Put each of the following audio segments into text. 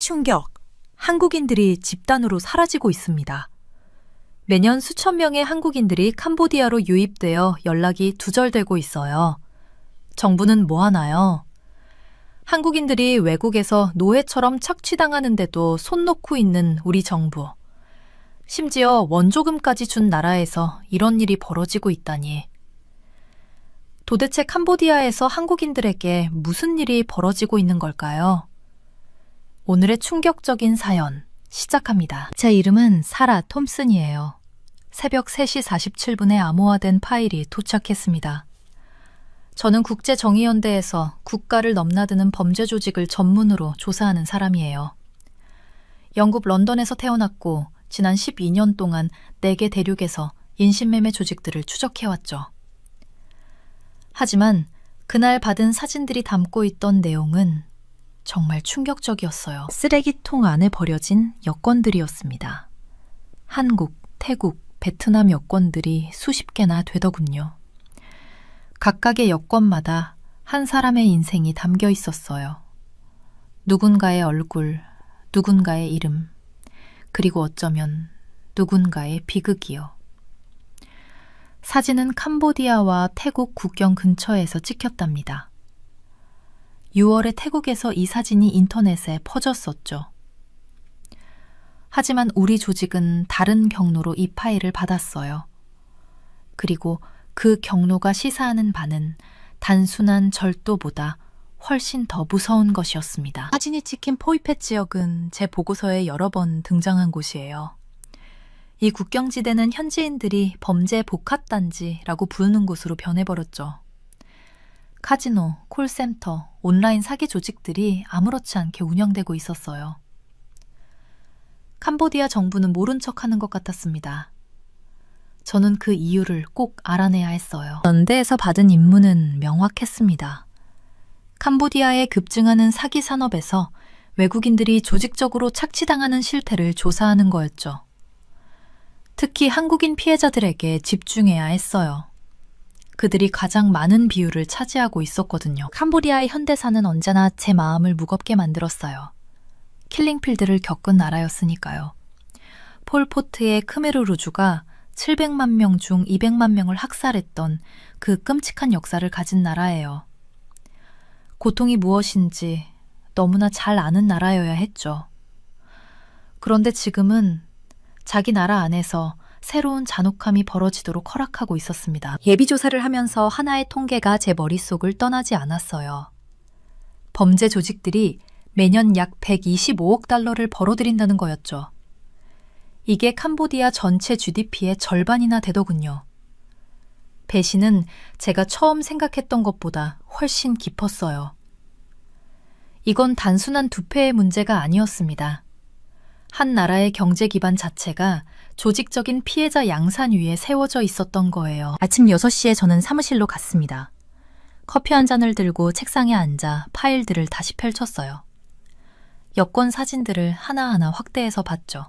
충격! 한국인들이 집단으로 사라지고 있습니다. 매년 수천 명의 한국인들이 캄보디아로 유입되어 연락이 두절되고 있어요. 정부는 뭐 하나요? 한국인들이 외국에서 노예처럼 착취당하는데도 손 놓고 있는 우리 정부. 심지어 원조금까지 준 나라에서 이런 일이 벌어지고 있다니. 도대체 캄보디아에서 한국인들에게 무슨 일이 벌어지고 있는 걸까요? 오늘의 충격적인 사연 시작합니다. 제 이름은 사라 톰슨이에요. 새벽 3시 47분에 암호화된 파일이 도착했습니다. 저는 국제정의연대에서 국가를 넘나드는 범죄 조직을 전문으로 조사하는 사람이에요. 영국 런던에서 태어났고 지난 12년 동안 4개 대륙에서 인신매매 조직들을 추적해왔죠. 하지만 그날 받은 사진들이 담고 있던 내용은 정말 충격적이었어요. 쓰레기통 안에 버려진 여권들이었습니다. 한국, 태국, 베트남 여권들이 수십 개나 되더군요. 각각의 여권마다 한 사람의 인생이 담겨 있었어요. 누군가의 얼굴, 누군가의 이름, 그리고 어쩌면 누군가의 비극이요. 사진은 캄보디아와 태국 국경 근처에서 찍혔답니다. 6월에 태국에서 이 사진이 인터넷에 퍼졌었죠. 하지만 우리 조직은 다른 경로로 이 파일을 받았어요. 그리고 그 경로가 시사하는 바는 단순한 절도보다 훨씬 더 무서운 것이었습니다. 사진이 찍힌 포이펫 지역은 제 보고서에 여러 번 등장한 곳이에요. 이 국경지대는 현지인들이 범죄 복합단지라고 부르는 곳으로 변해버렸죠. 카지노, 콜센터, 온라인 사기 조직들이 아무렇지 않게 운영되고 있었어요. 캄보디아 정부는 모른 척하는 것 같았습니다. 저는 그 이유를 꼭 알아내야 했어요. 연대에서 받은 임무는 명확했습니다. 캄보디아에 급증하는 사기 산업에서 외국인들이 조직적으로 착취당하는 실태를 조사하는 거였죠. 특히 한국인 피해자들에게 집중해야 했어요. 그들이 가장 많은 비율을 차지하고 있었거든요. 캄보디아의 현대사는 언제나 제 마음을 무겁게 만들었어요. 킬링필드를 겪은 나라였으니까요. 폴포트의 크메르루주가 700만 명 중 200만 명을 학살했던 그 끔찍한 역사를 가진 나라예요. 고통이 무엇인지 너무나 잘 아는 나라여야 했죠. 그런데 지금은 자기 나라 안에서 새로운 잔혹함이 벌어지도록 허락하고 있었습니다. 예비조사를 하면서 하나의 통계가 제 머릿속을 떠나지 않았어요. 범죄 조직들이 매년 약 125억 달러를 벌어들인다는 거였죠. 이게 캄보디아 전체 GDP의 절반이나 되더군요. 배신은 제가 처음 생각했던 것보다 훨씬 깊었어요. 이건 단순한 부패의 문제가 아니었습니다. 한 나라의 경제 기반 자체가 조직적인 피해자 양산 위에 세워져 있었던 거예요. 아침 6시에 저는 사무실로 갔습니다. 커피 한 잔을 들고 책상에 앉아 파일들을 다시 펼쳤어요. 여권 사진들을 하나하나 확대해서 봤죠.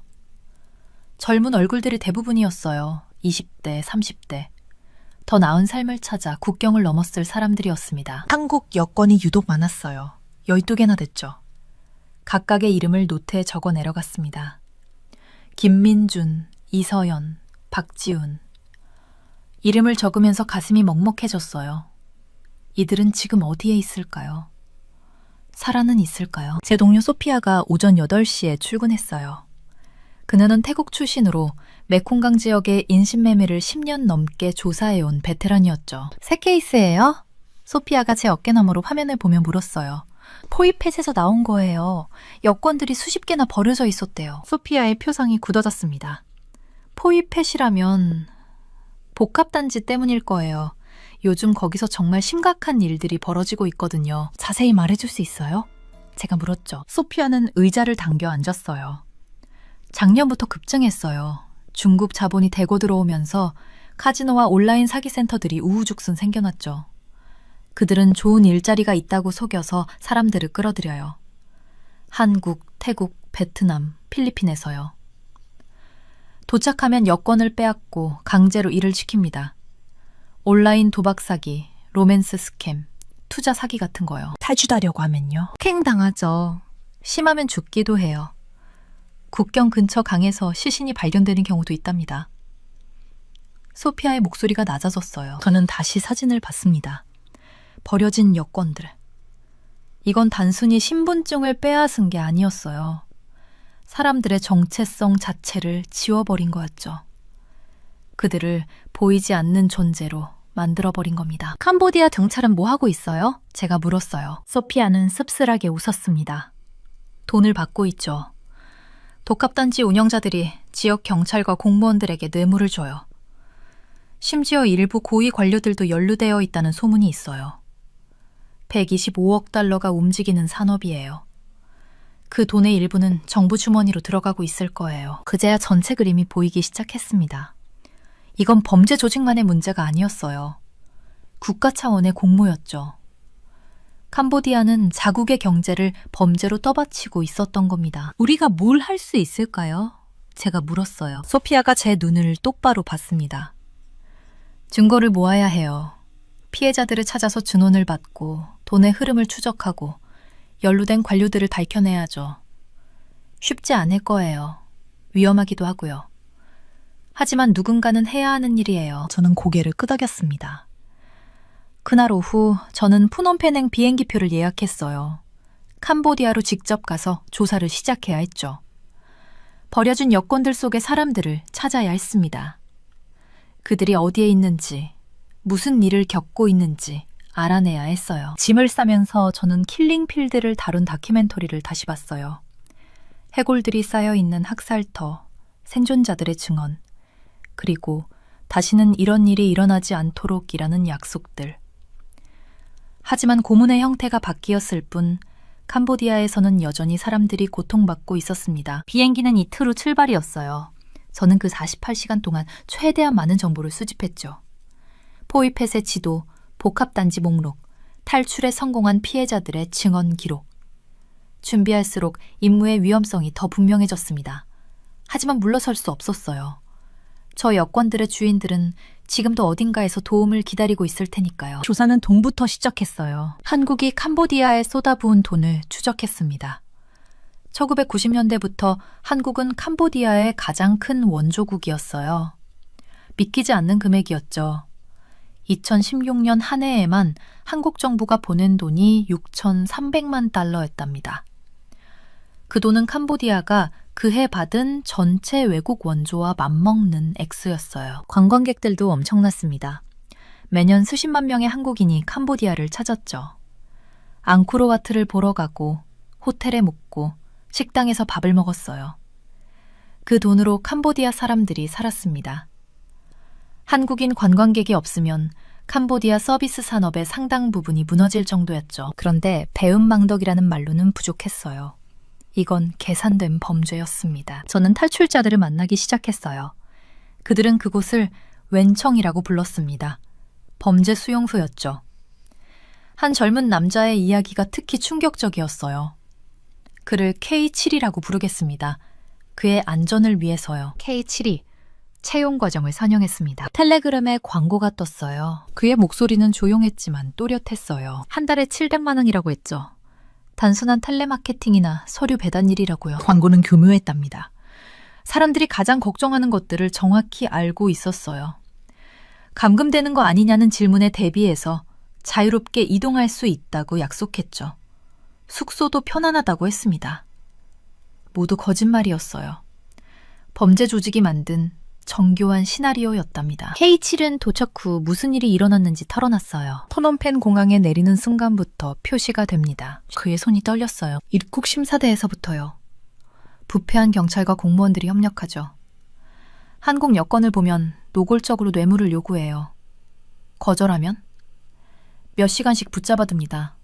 젊은 얼굴들이 대부분이었어요. 20대, 30대. 더 나은 삶을 찾아 국경을 넘었을 사람들이었습니다. 한국 여권이 유독 많았어요. 12개나 됐죠. 각각의 이름을 노트에 적어 내려갔습니다. 김민준, 이서연, 박지훈. 이름을 적으면서 가슴이 먹먹해졌어요. 이들은 지금 어디에 있을까요? 사라는 있을까요? 제 동료 소피아가 오전 8시에 출근했어요. 그녀는 태국 출신으로 메콩강 지역의 인신매매를 10년 넘게 조사해온 베테랑이었죠. 새 케이스예요? 소피아가 제 어깨너머로 화면을 보며 물었어요. 포이펫에서 나온 거예요. 여권들이 수십 개나 버려져 있었대요. 소피아의 표정이 굳어졌습니다. 포이펫이라면 복합단지 때문일 거예요. 요즘 거기서 정말 심각한 일들이 벌어지고 있거든요. 자세히 말해줄 수 있어요? 제가 물었죠. 소피아는 의자를 당겨 앉았어요. 작년부터 급증했어요. 중국 자본이 대거 들어오면서 카지노와 온라인 사기 센터들이 우후죽순 생겨났죠. 그들은 좋은 일자리가 있다고 속여서 사람들을 끌어들여요. 한국, 태국, 베트남, 필리핀에서요. 도착하면 여권을 빼앗고 강제로 일을 시킵니다. 온라인 도박 사기, 로맨스 스캠, 투자 사기 같은 거요. 탈주하려고 하면요. 캥 당하죠. 심하면 죽기도 해요. 국경 근처 강에서 시신이 발견되는 경우도 있답니다. 소피아의 목소리가 낮아졌어요. 저는 다시 사진을 봤습니다. 버려진 여권들. 이건 단순히 신분증을 빼앗은 게 아니었어요. 사람들의 정체성 자체를 지워버린 거였죠. 그들을 보이지 않는 존재로 만들어버린 겁니다. 캄보디아 경찰은 뭐 하고 있어요? 제가 물었어요. 소피아는 씁쓸하게 웃었습니다. 돈을 받고 있죠. 독합단지 운영자들이 지역 경찰과 공무원들에게 뇌물을 줘요. 심지어 일부 고위 관료들도 연루되어 있다는 소문이 있어요. 125억 달러가 움직이는 산업이에요. 그 돈의 일부는 정부 주머니로 들어가고 있을 거예요. 그제야 전체 그림이 보이기 시작했습니다. 이건 범죄 조직만의 문제가 아니었어요. 국가 차원의 공모였죠. 캄보디아는 자국의 경제를 범죄로 떠받치고 있었던 겁니다. 우리가 뭘 할 수 있을까요? 제가 물었어요. 소피아가 제 눈을 똑바로 봤습니다. 증거를 모아야 해요. 피해자들을 찾아서 준원을 받고 돈의 흐름을 추적하고 연루된 관료들을 밝혀내야죠. 쉽지 않을 거예요. 위험하기도 하고요. 하지만 누군가는 해야 하는 일이에요. 저는 고개를 끄덕였습니다. 그날 오후 저는 푸놈펜행 비행기표를 예약했어요. 캄보디아로 직접 가서 조사를 시작해야 했죠. 버려진 여권들 속의 사람들을 찾아야 했습니다. 그들이 어디에 있는지, 무슨 일을 겪고 있는지 알아내야 했어요. 짐을 싸면서 저는 킬링필드를 다룬 다큐멘터리를 다시 봤어요. 해골들이 쌓여있는 학살터, 생존자들의 증언, 그리고 다시는 이런 일이 일어나지 않도록이라는 약속들. 하지만 고문의 형태가 바뀌었을 뿐 캄보디아에서는 여전히 사람들이 고통받고 있었습니다. 비행기는 이틀 후 출발이었어요. 저는 그 48시간 동안 최대한 많은 정보를 수집했죠. 포위펫의 지도, 복합단지 목록, 탈출에 성공한 피해자들의 증언 기록. 준비할수록 임무의 위험성이 더 분명해졌습니다. 하지만 물러설 수 없었어요. 저 여권들의 주인들은 지금도 어딘가에서 도움을 기다리고 있을 테니까요. 조사는 돈부터 시작했어요. 한국이 캄보디아에 쏟아부은 돈을 추적했습니다. 1990년대부터 한국은 캄보디아의 가장 큰 원조국이었어요. 믿기지 않는 금액이었죠. 2016년 한 해에만 한국 정부가 보낸 돈이 6,300만 달러였답니다. 그 돈은 캄보디아가 그해 받은 전체 외국 원조와 맞먹는 액수였어요. 관광객들도 엄청났습니다. 매년 수십만 명의 한국인이 캄보디아를 찾았죠. 앙코르와트를 보러 가고 호텔에 묵고 식당에서 밥을 먹었어요. 그 돈으로 캄보디아 사람들이 살았습니다. 한국인 관광객이 없으면 캄보디아 서비스 산업의 상당 부분이 무너질 정도였죠. 그런데 배은망덕이라는 말로는 부족했어요. 이건 계산된 범죄였습니다. 저는 탈출자들을 만나기 시작했어요. 그들은 그곳을 웬청이라고 불렀습니다. 범죄 수용소였죠. 한 젊은 남자의 이야기가 특히 충격적이었어요. 그를 K7이라고 부르겠습니다. 그의 안전을 위해서요. K7이 채용 과정을 선영했습니다. 텔레그램에 광고가 떴어요. 그의 목소리는 조용했지만 또렷했어요. 한 달에 700만 원이라고 했죠. 단순한 텔레마케팅이나 서류 배달 일이라고요. 광고는 교묘했답니다. 사람들이 가장 걱정하는 것들을 정확히 알고 있었어요. 감금되는 거 아니냐는 질문에 대비해서 자유롭게 이동할 수 있다고 약속했죠. 숙소도 편안하다고 했습니다. 모두 거짓말이었어요. 범죄 조직이 만든 정교한 시나리오였답니다. K7은 도착 후 무슨 일이 일어났는지 털어놨어요. 포놈펜 공항에 내리는 순간부터 표시가 됩니다. 그의 손이 떨렸어요. 입국 심사대에서부터요. 부패한 경찰과 공무원들이 협력하죠. 한국 여권을 보면 노골적으로 뇌물을 요구해요. 거절하면 몇 시간씩 붙잡아둡니다.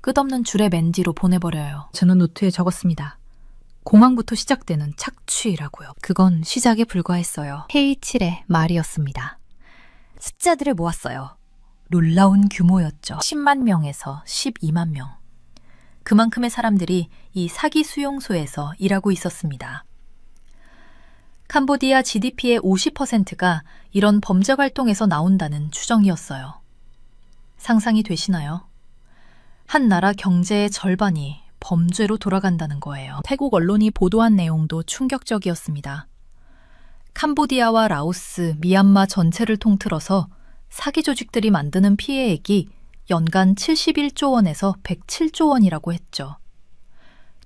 끝없는 줄에 맨 뒤로 보내버려요. 저는 노트에 적었습니다. 공항부터 시작되는 착취라고요. 그건 시작에 불과했어요. K7의 말이었습니다. 숫자들을 모았어요. 놀라운 규모였죠. 10만 명에서 12만 명. 그만큼의 사람들이 이 사기 수용소에서 일하고 있었습니다. 캄보디아 GDP의 50%가 이런 범죄 활동에서 나온다는 추정이었어요. 상상이 되시나요? 한 나라 경제의 절반이 범죄로 돌아간다는 거예요. 태국 언론이 보도한 내용도 충격적이었습니다. 캄보디아와 라오스, 미얀마 전체를 통틀어서 사기 조직들이 만드는 피해액이 연간 71조 원에서 107조 원이라고 했죠.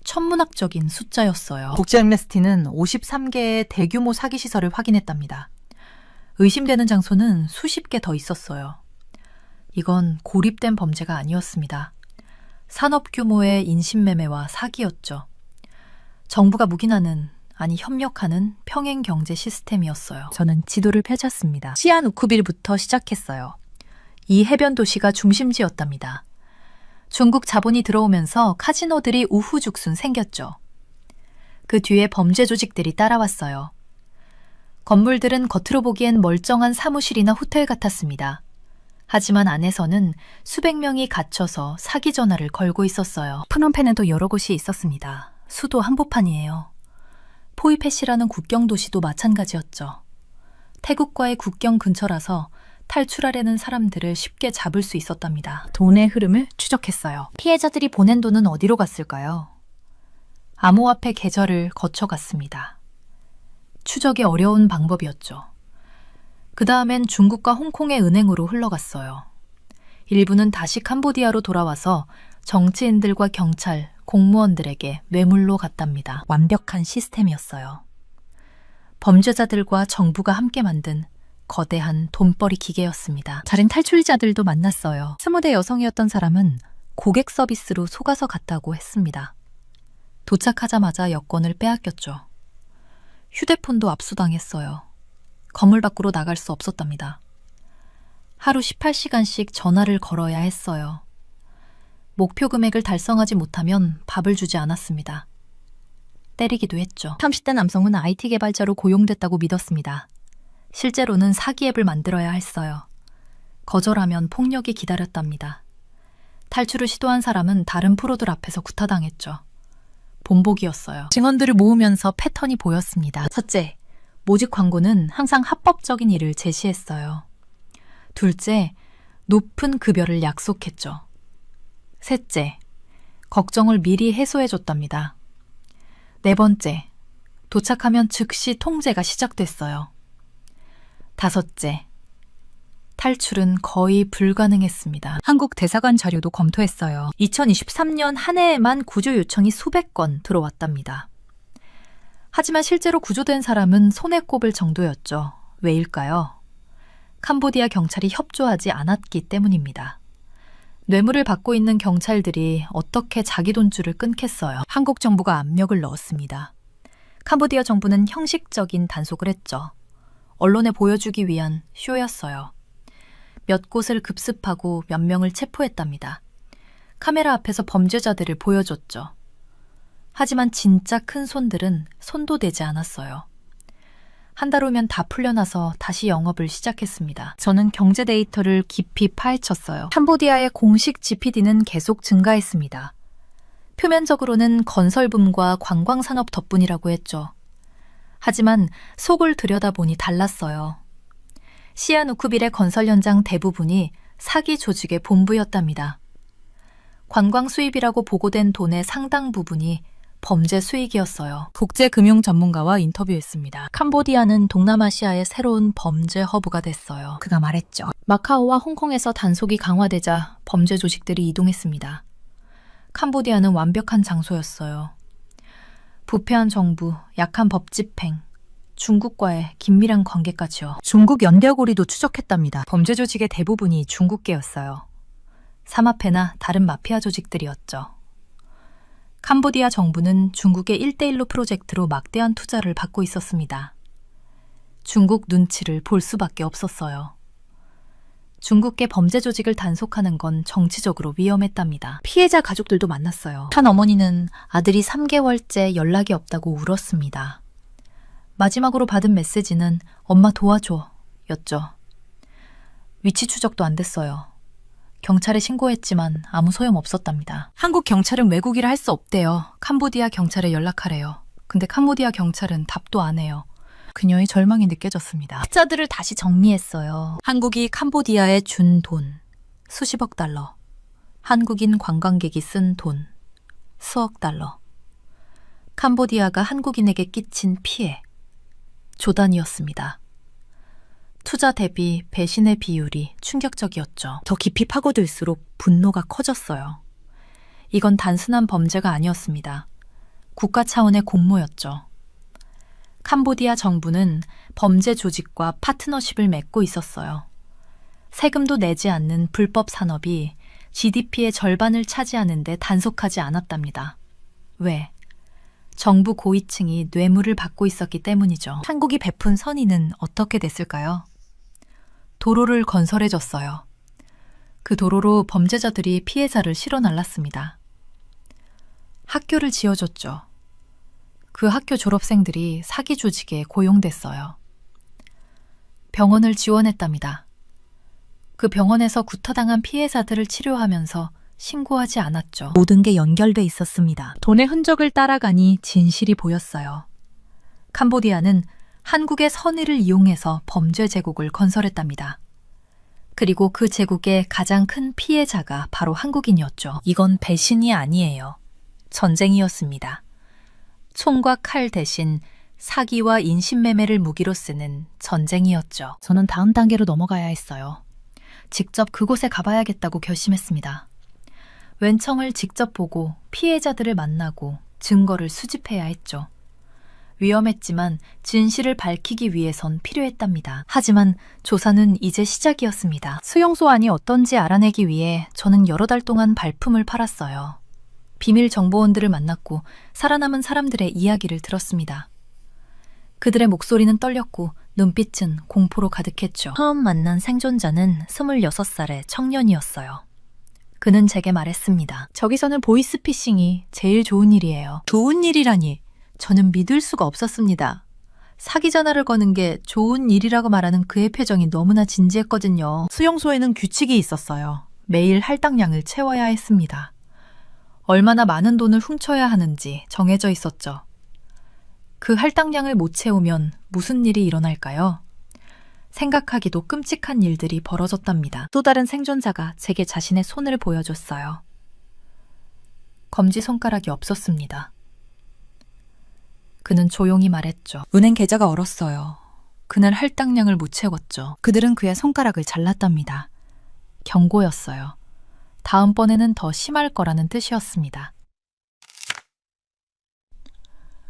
천문학적인 숫자였어요. 국제암네스티는 53개의 대규모 사기 시설을 확인했답니다. 의심되는 장소는 수십 개 더 있었어요. 이건 고립된 범죄가 아니었습니다. 산업 규모의 인신매매와 사기였죠. 정부가 묵인하는, 아니 협력하는 평행 경제 시스템이었어요. 저는 지도를 펼쳤습니다. 시안우쿠빌부터 시작했어요. 이 해변 도시가 중심지였답니다. 중국 자본이 들어오면서 카지노들이 우후죽순 생겼죠. 그 뒤에 범죄 조직들이 따라왔어요. 건물들은 겉으로 보기엔 멀쩡한 사무실이나 호텔 같았습니다. 하지만 안에서는 수백 명이 갇혀서 사기 전화를 걸고 있었어요. 프놈펜에도 여러 곳이 있었습니다. 수도 한복판이에요. 포이펫이라는 국경 도시도 마찬가지였죠. 태국과의 국경 근처라서 탈출하려는 사람들을 쉽게 잡을 수 있었답니다. 돈의 흐름을 추적했어요. 피해자들이 보낸 돈은 어디로 갔을까요? 암호화폐 계좌를 거쳐갔습니다. 추적이 어려운 방법이었죠. 그 다음엔 중국과 홍콩의 은행으로 흘러갔어요. 일부는 다시 캄보디아로 돌아와서 정치인들과 경찰, 공무원들에게 뇌물로 갔답니다. 완벽한 시스템이었어요. 범죄자들과 정부가 함께 만든 거대한 돈벌이 기계였습니다. 다른 탈출자들도 만났어요. 20대 여성이었던 사람은 고객 서비스로 속아서 갔다고 했습니다. 도착하자마자 여권을 빼앗겼죠. 휴대폰도 압수당했어요. 건물 밖으로 나갈 수 없었답니다. 하루 18시간씩 전화를 걸어야 했어요. 목표 금액을 달성하지 못하면 밥을 주지 않았습니다. 때리기도 했죠. 30대 남성은 IT 개발자로 고용됐다고 믿었습니다. 실제로는 사기 앱을 만들어야 했어요. 거절하면 폭력이 기다렸답니다. 탈출을 시도한 사람은 다른 프로들 앞에서 구타당했죠. 본보기였어요. 증언들을 모으면서 패턴이 보였습니다. 첫째, 모집 광고는 항상 합법적인 일을 제시했어요. 둘째, 높은 급여를 약속했죠. 셋째, 걱정을 미리 해소해줬답니다. 네 번째, 도착하면 즉시 통제가 시작됐어요. 다섯째, 탈출은 거의 불가능했습니다. 한국 대사관 자료도 검토했어요. 2023년 한 해에만 구조 요청이 수백 건 들어왔답니다. 하지만 실제로 구조된 사람은 손에 꼽을 정도였죠. 왜일까요? 캄보디아 경찰이 협조하지 않았기 때문입니다. 뇌물을 받고 있는 경찰들이 어떻게 자기 돈줄을 끊겠어요. 한국 정부가 압력을 넣었습니다. 캄보디아 정부는 형식적인 단속을 했죠. 언론에 보여주기 위한 쇼였어요. 몇 곳을 급습하고 몇 명을 체포했답니다. 카메라 앞에서 범죄자들을 보여줬죠. 하지만 진짜 큰 손들은 손도 대지 않았어요. 한 달 후면 다 풀려나서 다시 영업을 시작했습니다. 저는 경제 데이터를 깊이 파헤쳤어요. 캄보디아의 공식 GPD는 계속 증가했습니다. 표면적으로는 건설붐과 관광산업 덕분이라고 했죠. 하지만 속을 들여다보니 달랐어요. 시아누쿠빌의 건설 현장 대부분이 사기 조직의 본부였답니다. 관광 수입이라고 보고된 돈의 상당 부분이 범죄 수익이었어요. 국제금융 전문가와 인터뷰했습니다. 캄보디아는 동남아시아의 새로운 범죄 허브가 됐어요. 그가 말했죠. 마카오와 홍콩에서 단속이 강화되자 범죄 조직들이 이동했습니다. 캄보디아는 완벽한 장소였어요. 부패한 정부, 약한 법 집행, 중국과의 긴밀한 관계까지요. 중국 연대고리도 추적했답니다. 범죄 조직의 대부분이 중국계였어요. 사마페나 다른 마피아 조직들이었죠. 캄보디아 정부는 중국의 1:1로 프로젝트로 막대한 투자를 받고 있었습니다. 중국 눈치를 볼 수밖에 없었어요. 중국계 범죄 조직을 단속하는 건 정치적으로 위험했답니다. 피해자 가족들도 만났어요. 한 어머니는 아들이 3개월째 연락이 없다고 울었습니다. 마지막으로 받은 메시지는 엄마 도와줘 였죠. 위치 추적도 안 됐어요. 경찰에 신고했지만 아무 소용없었답니다. 한국 경찰은 외국이라 할 수 없대요. 캄보디아 경찰에 연락하래요. 근데 캄보디아 경찰은 답도 안 해요. 그녀의 절망이 느껴졌습니다. 피자들을 다시 정리했어요. 한국이 캄보디아에 준 돈, 수십억 달러. 한국인 관광객이 쓴 돈, 수억 달러. 캄보디아가 한국인에게 끼친 피해. 조단이었습니다. 투자 대비 배신의 비율이 충격적이었죠. 더 깊이 파고들수록 분노가 커졌어요. 이건 단순한 범죄가 아니었습니다. 국가 차원의 공모였죠. 캄보디아 정부는 범죄 조직과 파트너십을 맺고 있었어요. 세금도 내지 않는 불법 산업이 GDP의 절반을 차지하는데 단속하지 않았답니다. 왜? 정부 고위층이 뇌물을 받고 있었기 때문이죠. 한국이 베푼 선의는 어떻게 됐을까요? 도로를 건설해줬어요. 그 도로로 범죄자들이 피해자를 실어 날랐습니다. 학교를 지어줬죠. 그 학교 졸업생들이 사기 조직에 고용됐어요. 병원을 지원했답니다. 그 병원에서 구타당한 피해자들을 치료하면서 신고하지 않았죠. 모든 게 연결돼 있었습니다. 돈의 흔적을 따라가니 진실이 보였어요. 캄보디아는 한국의 선의를 이용해서 범죄 제국을 건설했답니다. 그리고 그 제국의 가장 큰 피해자가 바로 한국인이었죠. 이건 배신이 아니에요. 전쟁이었습니다. 총과 칼 대신 사기와 인신매매를 무기로 쓰는 전쟁이었죠. 저는 다음 단계로 넘어가야 했어요. 직접 그곳에 가봐야겠다고 결심했습니다. 웬청을 직접 보고 피해자들을 만나고 증거를 수집해야 했죠. 위험했지만 진실을 밝히기 위해선 필요했답니다. 하지만 조사는 이제 시작이었습니다. 수용소 안이 어떤지 알아내기 위해 저는 여러 달 동안 발품을 팔았어요. 비밀 정보원들을 만났고 살아남은 사람들의 이야기를 들었습니다. 그들의 목소리는 떨렸고 눈빛은 공포로 가득했죠. 처음 만난 생존자는 26살의 청년이었어요. 그는 제게 말했습니다. 저기서는 보이스피싱이 제일 좋은 일이에요. 좋은 일이라니. 저는 믿을 수가 없었습니다. 사기 전화를 거는 게 좋은 일이라고 말하는 그의 표정이 너무나 진지했거든요. 수용소에는 규칙이 있었어요. 매일 할당량을 채워야 했습니다. 얼마나 많은 돈을 훔쳐야 하는지 정해져 있었죠. 그 할당량을 못 채우면 무슨 일이 일어날까요? 생각하기도 끔찍한 일들이 벌어졌답니다. 또 다른 생존자가 제게 자신의 손을 보여줬어요. 검지손가락이 없었습니다. 그는 조용히 말했죠. 은행 계좌가 얼었어요. 그날 할당량을 못 채웠죠. 그들은 그의 손가락을 잘랐답니다. 경고였어요. 다음번에는 더 심할 거라는 뜻이었습니다.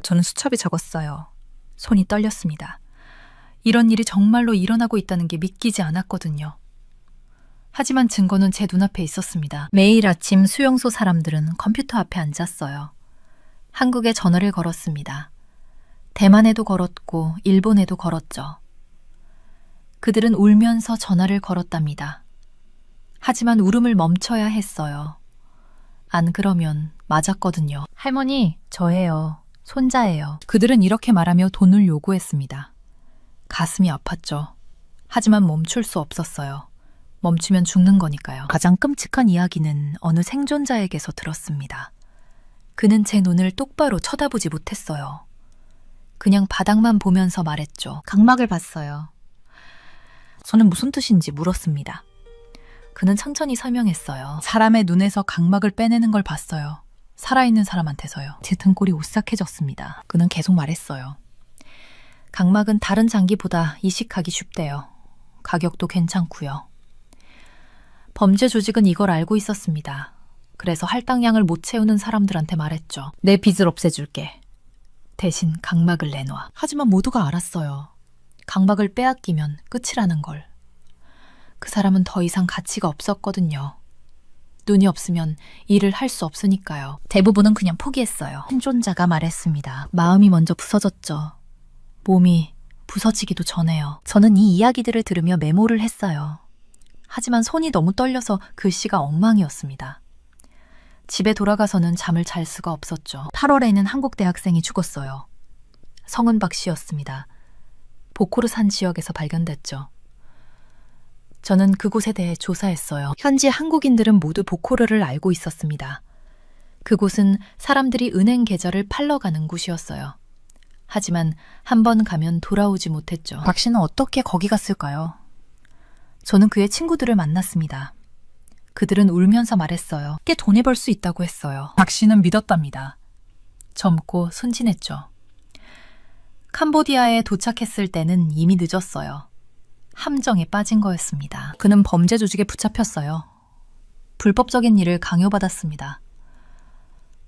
저는 수첩이 적었어요. 손이 떨렸습니다. 이런 일이 정말로 일어나고 있다는 게 믿기지 않았거든요. 하지만 증거는 제 눈앞에 있었습니다. 매일 아침 수용소 사람들은 컴퓨터 앞에 앉았어요. 한국에 전화를 걸었습니다. 대만에도 걸었고 일본에도 걸었죠. 그들은 울면서 전화를 걸었답니다. 하지만 울음을 멈춰야 했어요. 안 그러면 맞았거든요. 할머니, 저예요. 손자예요. 그들은 이렇게 말하며 돈을 요구했습니다. 가슴이 아팠죠. 하지만 멈출 수 없었어요. 멈추면 죽는 거니까요. 가장 끔찍한 이야기는 어느 생존자에게서 들었습니다. 그는 제 눈을 똑바로 쳐다보지 못했어요. 그냥 바닥만 보면서 말했죠. 각막을 봤어요. 저는 무슨 뜻인지 물었습니다. 그는 천천히 설명했어요. 사람의 눈에서 각막을 빼내는 걸 봤어요. 살아있는 사람한테서요. 제 등골이 오싹해졌습니다. 그는 계속 말했어요. 각막은 다른 장기보다 이식하기 쉽대요. 가격도 괜찮고요. 범죄 조직은 이걸 알고 있었습니다. 그래서 할당량을 못 채우는 사람들한테 말했죠. 내 빚을 없애줄게. 대신 각막을 내놔. 하지만 모두가 알았어요. 각막을 빼앗기면 끝이라는 걸. 그 사람은 더 이상 가치가 없었거든요. 눈이 없으면 일을 할 수 없으니까요. 대부분은 그냥 포기했어요. 생존자가 말했습니다. 마음이 먼저 부서졌죠. 몸이 부서지기도 전에요. 저는 이 이야기들을 들으며 메모를 했어요. 하지만 손이 너무 떨려서 글씨가 엉망이었습니다. 집에 돌아가서는 잠을 잘 수가 없었죠. 8월에는 한국 대학생이 죽었어요. 성은 박 씨였습니다. 보코르산 지역에서 발견됐죠. 저는 그곳에 대해 조사했어요. 현지 한국인들은 모두 보코르를 알고 있었습니다. 그곳은 사람들이 은행 계좌를 팔러 가는 곳이었어요. 하지만 한 번 가면 돌아오지 못했죠. 박 씨는 어떻게 거기 갔을까요? 저는 그의 친구들을 만났습니다. 그들은 울면서 말했어요. 꽤 돈을 벌 수 있다고 했어요. 박씨는 믿었답니다. 젊고 순진했죠. 캄보디아에 도착했을 때는 이미 늦었어요. 함정에 빠진 거였습니다. 그는 범죄 조직에 붙잡혔어요. 불법적인 일을 강요받았습니다.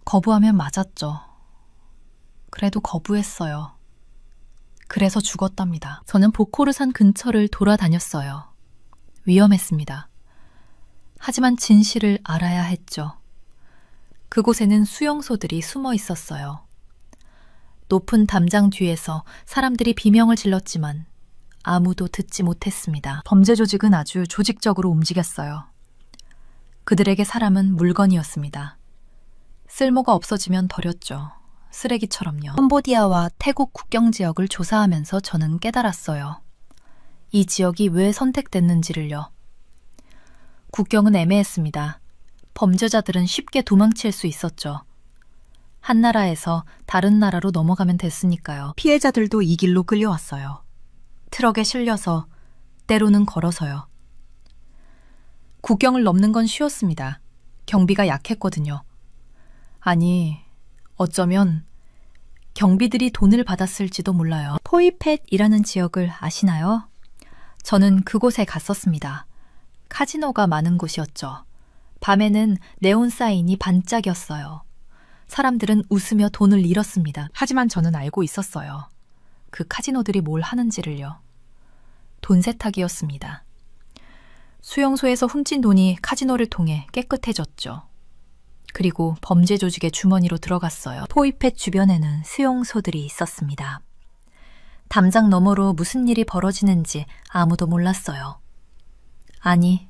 거부하면 맞았죠. 그래도 거부했어요. 그래서 죽었답니다. 저는 보코르산 근처를 돌아다녔어요. 위험했습니다. 하지만 진실을 알아야 했죠. 그곳에는 수용소들이 숨어 있었어요. 높은 담장 뒤에서 사람들이 비명을 질렀지만 아무도 듣지 못했습니다. 범죄 조직은 아주 조직적으로 움직였어요. 그들에게 사람은 물건이었습니다. 쓸모가 없어지면 버렸죠. 쓰레기처럼요. 캄보디아와 태국 국경 지역을 조사하면서 저는 깨달았어요. 이 지역이 왜 선택됐는지를요. 국경은 애매했습니다. 범죄자들은 쉽게 도망칠 수 있었죠. 한 나라에서 다른 나라로 넘어가면 됐으니까요. 피해자들도 이 길로 끌려왔어요. 트럭에 실려서, 때로는 걸어서요. 국경을 넘는 건 쉬웠습니다. 경비가 약했거든요. 아니, 어쩌면 경비들이 돈을 받았을지도 몰라요. 포이펫이라는 지역을 아시나요? 저는 그곳에 갔었습니다. 카지노가 많은 곳이었죠. 밤에는 네온 사인이 반짝였어요. 사람들은 웃으며 돈을 잃었습니다. 하지만 저는 알고 있었어요. 그 카지노들이 뭘 하는지를요. 돈 세탁이었습니다. 수용소에서 훔친 돈이 카지노를 통해 깨끗해졌죠. 그리고 범죄 조직의 주머니로 들어갔어요. 포이펫 주변에는 수용소들이 있었습니다. 담장 너머로 무슨 일이 벌어지는지 아무도 몰랐어요. 아니,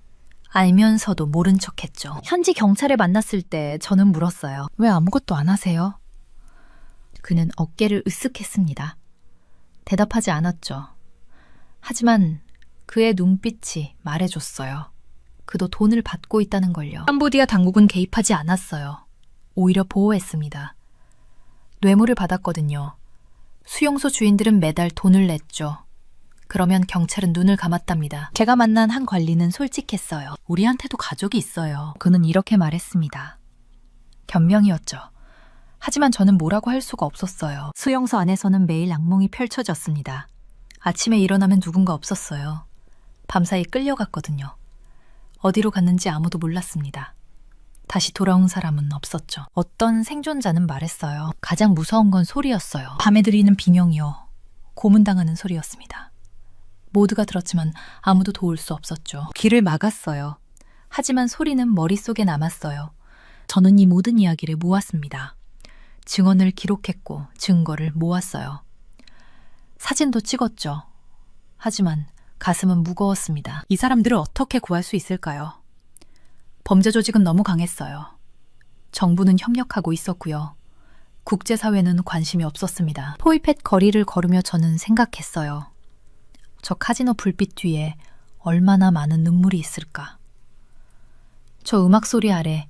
알면서도 모른 척했죠. 현지 경찰을 만났을 때 저는 물었어요. 왜 아무것도 안 하세요? 그는 어깨를 으쓱했습니다. 대답하지 않았죠. 하지만 그의 눈빛이 말해줬어요. 그도 돈을 받고 있다는 걸요. 캄보디아 당국은 개입하지 않았어요. 오히려 보호했습니다. 뇌물을 받았거든요. 수용소 주인들은 매달 돈을 냈죠. 그러면 경찰은 눈을 감았답니다. 제가 만난 한 관리는 솔직했어요. 우리한테도 가족이 있어요. 그는 이렇게 말했습니다. 변명이었죠. 하지만 저는 뭐라고 할 수가 없었어요. 수용소 안에서는 매일 악몽이 펼쳐졌습니다. 아침에 일어나면 누군가 없었어요. 밤사이 끌려갔거든요. 어디로 갔는지 아무도 몰랐습니다. 다시 돌아온 사람은 없었죠. 어떤 생존자는 말했어요. 가장 무서운 건 소리였어요. 밤에 들리는 비명이요. 고문당하는 소리였습니다. 모두가 들었지만 아무도 도울 수 없었죠. 귀를 막았어요. 하지만 소리는 머릿속에 남았어요. 저는 이 모든 이야기를 모았습니다. 증언을 기록했고 증거를 모았어요. 사진도 찍었죠. 하지만 가슴은 무거웠습니다. 이 사람들을 어떻게 구할 수 있을까요? 범죄 조직은 너무 강했어요. 정부는 협력하고 있었고요. 국제사회는 관심이 없었습니다. 포이펫 거리를 걸으며 저는 생각했어요. 저 카지노 불빛 뒤에 얼마나 많은 눈물이 있을까? 저 음악 소리 아래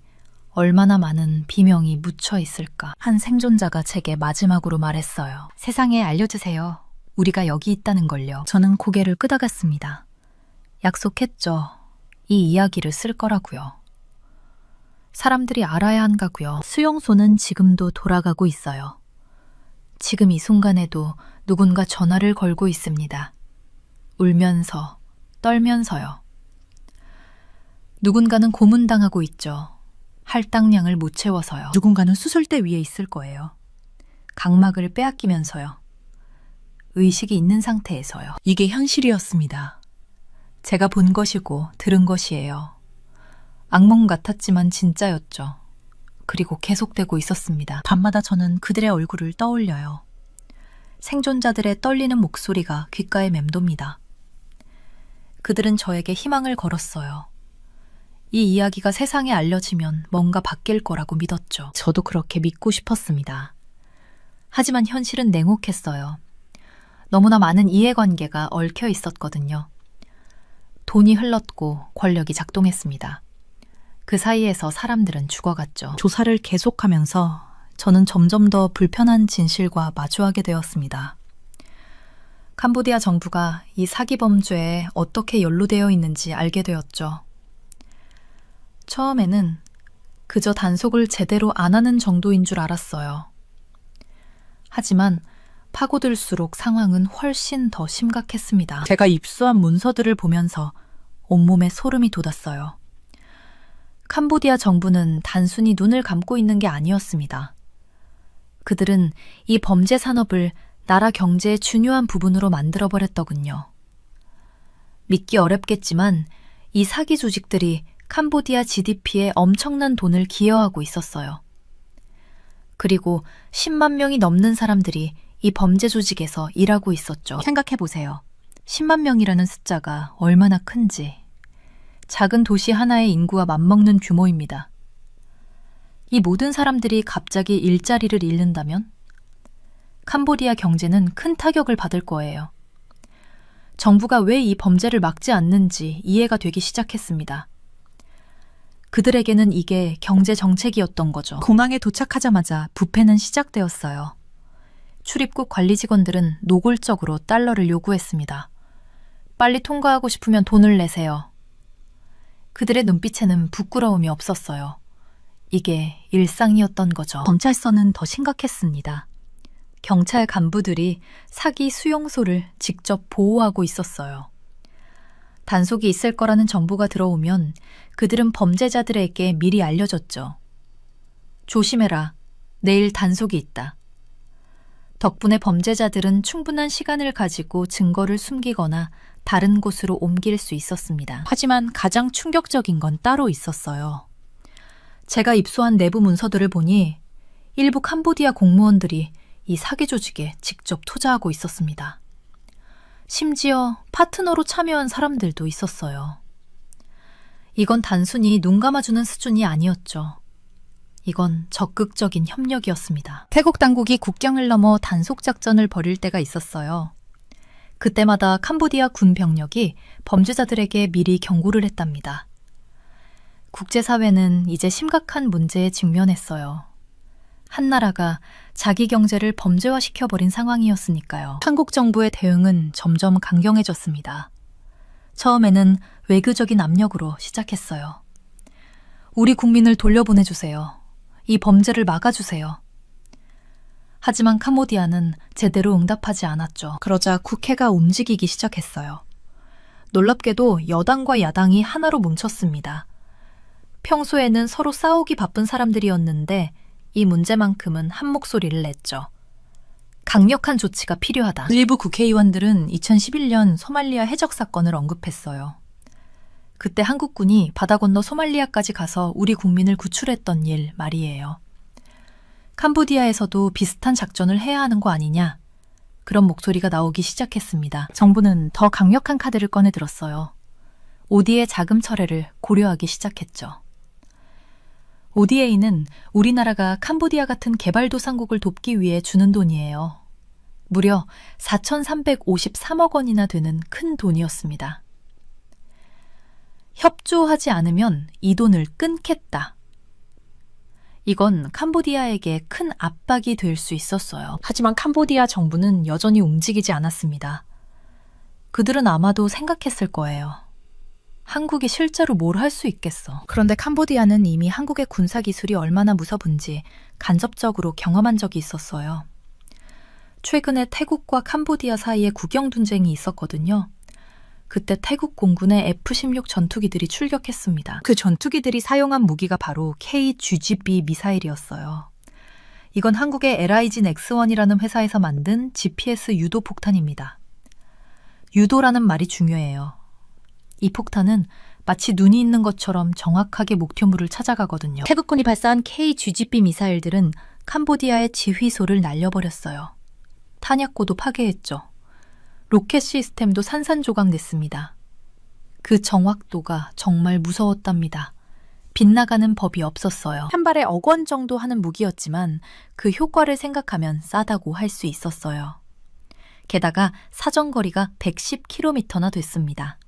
얼마나 많은 비명이 묻혀 있을까? 한 생존자가 제게 마지막으로 말했어요. 세상에 알려주세요. 우리가 여기 있다는 걸요. 저는 고개를 끄덕였습니다. 약속했죠. 이 이야기를 쓸 거라고요. 사람들이 알아야 한다고요. 수용소는 지금도 돌아가고 있어요. 지금 이 순간에도 누군가 전화를 걸고 있습니다. 울면서, 떨면서요. 누군가는 고문당하고 있죠. 할당량을 못 채워서요. 누군가는 수술대 위에 있을 거예요. 각막을 빼앗기면서요. 의식이 있는 상태에서요. 이게 현실이었습니다. 제가 본 것이고 들은 것이에요. 악몽 같았지만 진짜였죠. 그리고 계속되고 있었습니다. 밤마다 저는 그들의 얼굴을 떠올려요. 생존자들의 떨리는 목소리가 귓가에 맴돕니다. 그들은 저에게 희망을 걸었어요. 이 이야기가 세상에 알려지면 뭔가 바뀔 거라고 믿었죠. 저도 그렇게 믿고 싶었습니다. 하지만 현실은 냉혹했어요. 너무나 많은 이해관계가 얽혀 있었거든요. 돈이 흘렀고 권력이 작동했습니다. 그 사이에서 사람들은 죽어갔죠. 조사를 계속하면서 저는 점점 더 불편한 진실과 마주하게 되었습니다. 캄보디아 정부가 이 사기 범죄에 어떻게 연루되어 있는지 알게 되었죠. 처음에는 그저 단속을 제대로 안 하는 정도인 줄 알았어요. 하지만 파고들수록 상황은 훨씬 더 심각했습니다. 제가 입수한 문서들을 보면서 온몸에 소름이 돋았어요. 캄보디아 정부는 단순히 눈을 감고 있는 게 아니었습니다. 그들은 이 범죄 산업을 나라 경제의 중요한 부분으로 만들어버렸더군요. 믿기 어렵겠지만 이 사기 조직들이 캄보디아 GDP에 엄청난 돈을 기여하고 있었어요. 그리고 10만 명이 넘는 사람들이 이 범죄 조직에서 일하고 있었죠. 생각해보세요. 10만 명이라는 숫자가 얼마나 큰지. 작은 도시 하나의 인구와 맞먹는 규모입니다. 이 모든 사람들이 갑자기 일자리를 잃는다면 캄보디아 경제는 큰 타격을 받을 거예요. 정부가 왜 이 범죄를 막지 않는지 이해가 되기 시작했습니다. 그들에게는 이게 경제 정책이었던 거죠. 공항에 도착하자마자 부패는 시작되었어요. 출입국 관리 직원들은 노골적으로 달러를 요구했습니다. 빨리 통과하고 싶으면 돈을 내세요. 그들의 눈빛에는 부끄러움이 없었어요. 이게 일상이었던 거죠. 경찰서는 더 심각했습니다. 경찰 간부들이 사기 수용소를 직접 보호하고 있었어요. 단속이 있을 거라는 정보가 들어오면 그들은 범죄자들에게 미리 알려줬죠. 조심해라. 내일 단속이 있다. 덕분에 범죄자들은 충분한 시간을 가지고 증거를 숨기거나 다른 곳으로 옮길 수 있었습니다. 하지만 가장 충격적인 건 따로 있었어요. 제가 입수한 내부 문서들을 보니 일부 캄보디아 공무원들이 이 사기 조직에 직접 투자하고 있었습니다. 심지어 파트너로 참여한 사람들도 있었어요. 이건 단순히 눈 감아주는 수준이 아니었죠. 이건 적극적인 협력이었습니다. 태국 당국이 국경을 넘어 단속작전을 벌일 때가 있었어요. 그때마다 캄보디아 군 병력이 범죄자들에게 미리 경고를 했답니다. 국제사회는 이제 심각한 문제에 직면했어요. 한 나라가 자기 경제를 범죄화시켜버린 상황이었으니까요. 한국 정부의 대응은 점점 강경해졌습니다. 처음에는 외교적인 압력으로 시작했어요. 우리 국민을 돌려보내주세요. 이 범죄를 막아주세요. 하지만 캄보디아는 제대로 응답하지 않았죠. 그러자 국회가 움직이기 시작했어요. 놀랍게도 여당과 야당이 하나로 뭉쳤습니다. 평소에는 서로 싸우기 바쁜 사람들이었는데 이 문제만큼은 한 목소리를 냈죠. 강력한 조치가 필요하다. 일부 국회의원들은 2011년 소말리아 해적 사건을 언급했어요. 그때 한국군이 바다 건너 소말리아까지 가서 우리 국민을 구출했던 일 말이에요. 캄보디아에서도 비슷한 작전을 해야 하는 거 아니냐? 그런 목소리가 나오기 시작했습니다. 정부는 더 강력한 카드를 꺼내들었어요. ODA 자금 철회를 고려하기 시작했죠. ODA는 우리나라가 캄보디아 같은 개발도상국을 돕기 위해 주는 돈이에요. 무려 4,353억 원이나 되는 큰 돈이었습니다. 협조하지 않으면 이 돈을 끊겠다. 이건 캄보디아에게 큰 압박이 될 수 있었어요. 하지만 캄보디아 정부는 여전히 움직이지 않았습니다. 그들은 아마도 생각했을 거예요. 한국이 실제로 뭘 할 수 있겠어. 그런데 캄보디아는 이미 한국의 군사기술이 얼마나 무서운지 간접적으로 경험한 적이 있었어요. 최근에 태국과 캄보디아 사이에 국영분쟁이 있었거든요. 그때 태국 공군의 F-16 전투기들이 출격했습니다. 그 전투기들이 사용한 무기가 바로 KGB 미사일이었어요. 이건 한국의 LIG 넥스원이라는 회사에서 만든 GPS 유도 폭탄입니다. 유도라는 말이 중요해요. 이 폭탄은 마치 눈이 있는 것처럼 정확하게 목표물을 찾아가거든요. 태국군이 발사한 KGB 미사일들은 캄보디아의 지휘소를 날려버렸어요. 탄약고도 파괴했죠. 로켓 시스템도 산산조각냈습니다. 그 정확도가 정말 무서웠답니다. 빗나가는 법이 없었어요. 한 발에 1억 원 정도 하는 무기였지만 그 효과를 생각하면 싸다고 할 수 있었어요. 게다가 사정거리가 110km나 됐습니다.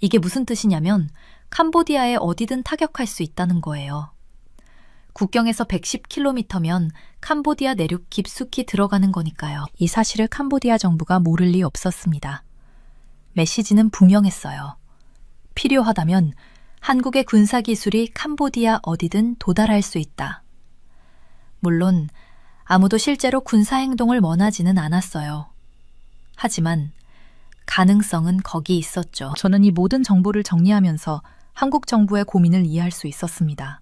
이게 무슨 뜻이냐면 캄보디아에 어디든 타격할 수 있다는 거예요. 국경에서 110km면 캄보디아 내륙 깊숙이 들어가는 거니까요. 이 사실을 캄보디아 정부가 모를 리 없었습니다. 메시지는 분명했어요. 필요하다면 한국의 군사기술이 캄보디아 어디든 도달할 수 있다. 물론 아무도 실제로 군사행동을 원하지는 않았어요. 하지만 가능성은 거기 있었죠. 저는 이 모든 정보를 정리하면서 한국 정부의 고민을 이해할 수 있었습니다.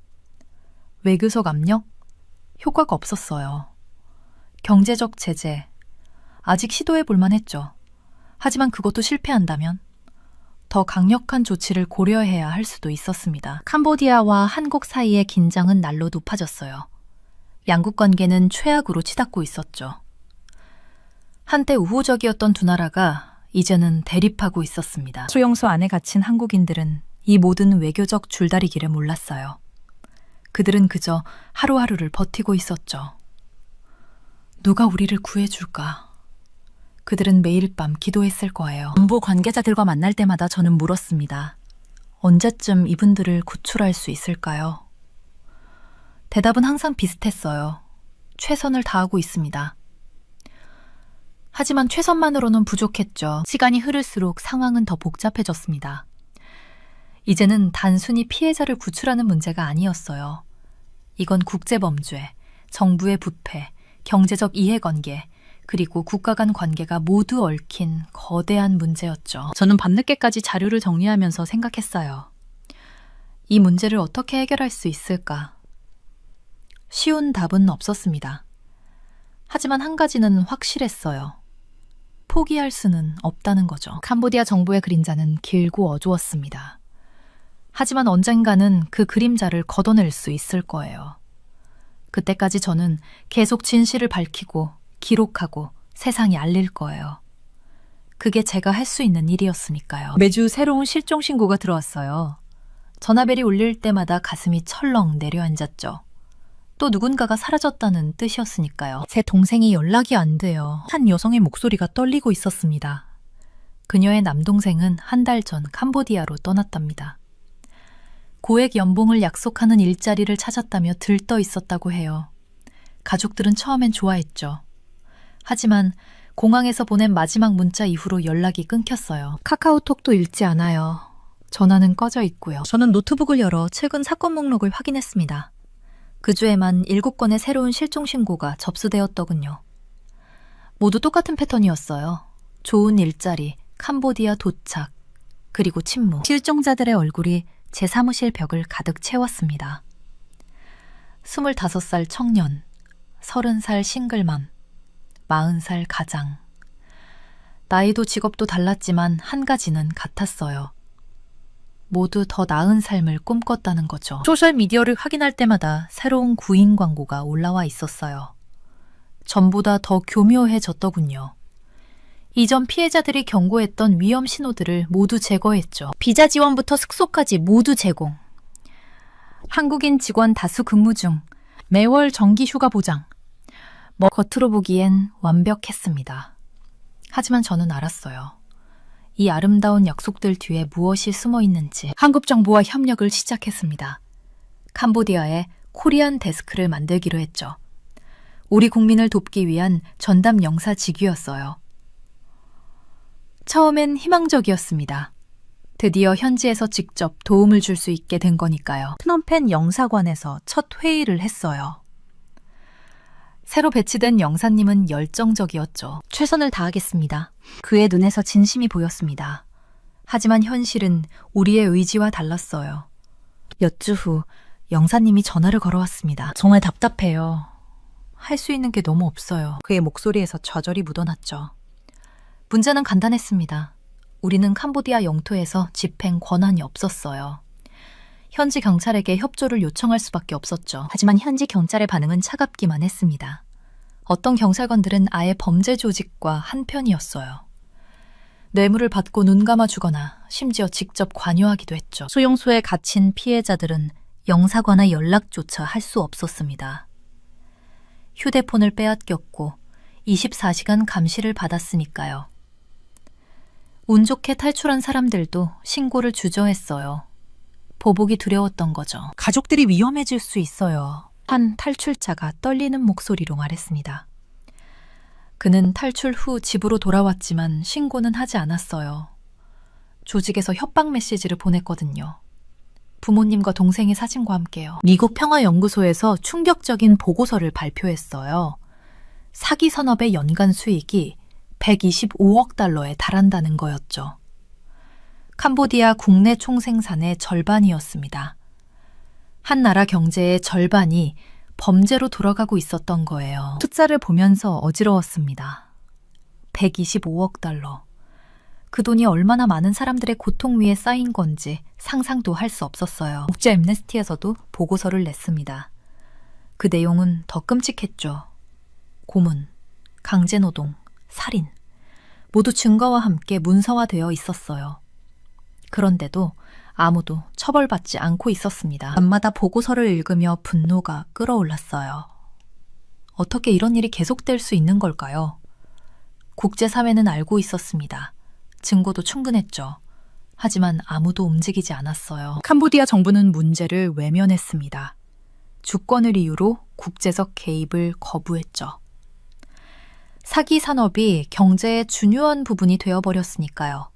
외교적 압력? 효과가 없었어요. 경제적 제재? 아직 시도해 볼 만했죠. 하지만 그것도 실패한다면 더 강력한 조치를 고려해야 할 수도 있었습니다. 캄보디아와 한국 사이의 긴장은 날로 높아졌어요. 양국 관계는 최악으로 치닫고 있었죠. 한때 우호적이었던 두 나라가 이제는 대립하고 있었습니다. 수용소 안에 갇힌 한국인들은 이 모든 외교적 줄다리기를 몰랐어요. 그들은 그저 하루하루를 버티고 있었죠. 누가 우리를 구해줄까? 그들은 매일 밤 기도했을 거예요. 정부 관계자들과 만날 때마다 저는 물었습니다. 언제쯤 이분들을 구출할 수 있을까요? 대답은 항상 비슷했어요. 최선을 다하고 있습니다. 하지만 최선만으로는 부족했죠. 시간이 흐를수록 상황은 더 복잡해졌습니다. 이제는 단순히 피해자를 구출하는 문제가 아니었어요. 이건 국제범죄, 정부의 부패, 경제적 이해관계, 그리고 국가 간 관계가 모두 얽힌 거대한 문제였죠. 저는 밤늦게까지 자료를 정리하면서 생각했어요. 이 문제를 어떻게 해결할 수 있을까? 쉬운 답은 없었습니다. 하지만 한 가지는 확실했어요. 포기할 수는 없다는 거죠. 캄보디아 정부의 그림자는 길고 어두웠습니다. 하지만 언젠가는 그 그림자를 걷어낼 수 있을 거예요. 그때까지 저는 계속 진실을 밝히고 기록하고 세상에 알릴 거예요. 그게 제가 할 수 있는 일이었으니까요. 매주 새로운 실종 신고가 들어왔어요. 전화벨이 울릴 때마다 가슴이 철렁 내려앉았죠. 또 누군가가 사라졌다는 뜻이었으니까요. 제 동생이 연락이 안 돼요. 한 여성의 목소리가 떨리고 있었습니다. 그녀의 남동생은 한 달 전 캄보디아로 떠났답니다. 고액 연봉을 약속하는 일자리를 찾았다며 들떠 있었다고 해요. 가족들은 처음엔 좋아했죠. 하지만 공항에서 보낸 마지막 문자 이후로 연락이 끊겼어요. 카카오톡도 읽지 않아요. 전화는 꺼져 있고요. 저는 노트북을 열어 최근 사건 목록을 확인했습니다. 그 주에만 7건의 새로운 실종 신고가 접수되었더군요. 모두 똑같은 패턴이었어요. 좋은 일자리, 캄보디아 도착, 그리고 침묵. 실종자들의 얼굴이 제 사무실 벽을 가득 채웠습니다. 25살 청년, 30살 싱글맘, 40살 가장. 나이도 직업도 달랐지만 한 가지는 같았어요. 모두 더 나은 삶을 꿈꿨다는 거죠. 소셜미디어를 확인할 때마다 새로운 구인 광고가 올라와 있었어요. 전보다 더 교묘해졌더군요. 이전 피해자들이 경고했던 위험 신호들을 모두 제거했죠. 비자 지원부터 숙소까지 모두 제공. 한국인 직원 다수 근무 중, 매월 정기 휴가 보장. 겉으로 보기엔 완벽했습니다. 하지만 저는 알았어요. 이 아름다운 약속들 뒤에 무엇이 숨어 있는지. 한국 정부와 협력을 시작했습니다. 캄보디아에 코리안 데스크를 만들기로 했죠. 우리 국민을 돕기 위한 전담 영사직위였어요. 처음엔 희망적이었습니다. 드디어 현지에서 직접 도움을 줄 수 있게 된 거니까요. 프놈펜 영사관에서 첫 회의를 했어요. 새로 배치된 영사님은 열정적이었죠. 최선을 다하겠습니다. 그의 눈에서 진심이 보였습니다. 하지만 현실은 우리의 의지와 달랐어요. 몇 주 후 영사님이 전화를 걸어왔습니다. 정말 답답해요. 할 수 있는 게 너무 없어요. 그의 목소리에서 좌절이 묻어났죠. 문제는 간단했습니다. 우리는 캄보디아 영토에서 집행 권한이 없었어요. 현지 경찰에게 협조를 요청할 수밖에 없었죠. 하지만 현지 경찰의 반응은 차갑기만 했습니다. 어떤 경찰관들은 아예 범죄 조직과 한편이었어요. 뇌물을 받고 눈 감아주거나 심지어 직접 관여하기도 했죠. 수용소에 갇힌 피해자들은 영사관의 연락조차 할 수 없었습니다. 휴대폰을 빼앗겼고 24시간 감시를 받았으니까요. 운 좋게 탈출한 사람들도 신고를 주저했어요. 보복이 두려웠던 거죠. 가족들이 위험해질 수 있어요. 한 탈출자가 떨리는 목소리로 말했습니다. 그는 탈출 후 집으로 돌아왔지만 신고는 하지 않았어요. 조직에서 협박 메시지를 보냈거든요. 부모님과 동생의 사진과 함께요. 미국 평화연구소에서 충격적인 보고서를 발표했어요. 사기 산업의 연간 수익이 125억 달러에 달한다는 거였죠. 캄보디아 국내 총생산의 절반이었습니다. 한 나라 경제의 절반이 범죄로 돌아가고 있었던 거예요. 숫자를 보면서 어지러웠습니다. 125억 달러. 그 돈이 얼마나 많은 사람들의 고통 위에 쌓인 건지 상상도 할 수 없었어요. 국제 엠네스티에서도 보고서를 냈습니다. 그 내용은 더 끔찍했죠. 고문, 강제노동, 살인, 모두 증거와 함께 문서화되어 있었어요. 그런데도 아무도 처벌받지 않고 있었습니다. 밤마다 보고서를 읽으며 분노가 끓어올랐어요. 어떻게 이런 일이 계속될 수 있는 걸까요? 국제사회는 알고 있었습니다. 증거도 충분했죠. 하지만 아무도 움직이지 않았어요. 캄보디아 정부는 문제를 외면했습니다. 주권을 이유로 국제적 개입을 거부했죠. 사기 산업이 경제의 중요한 부분이 되어버렸으니까요.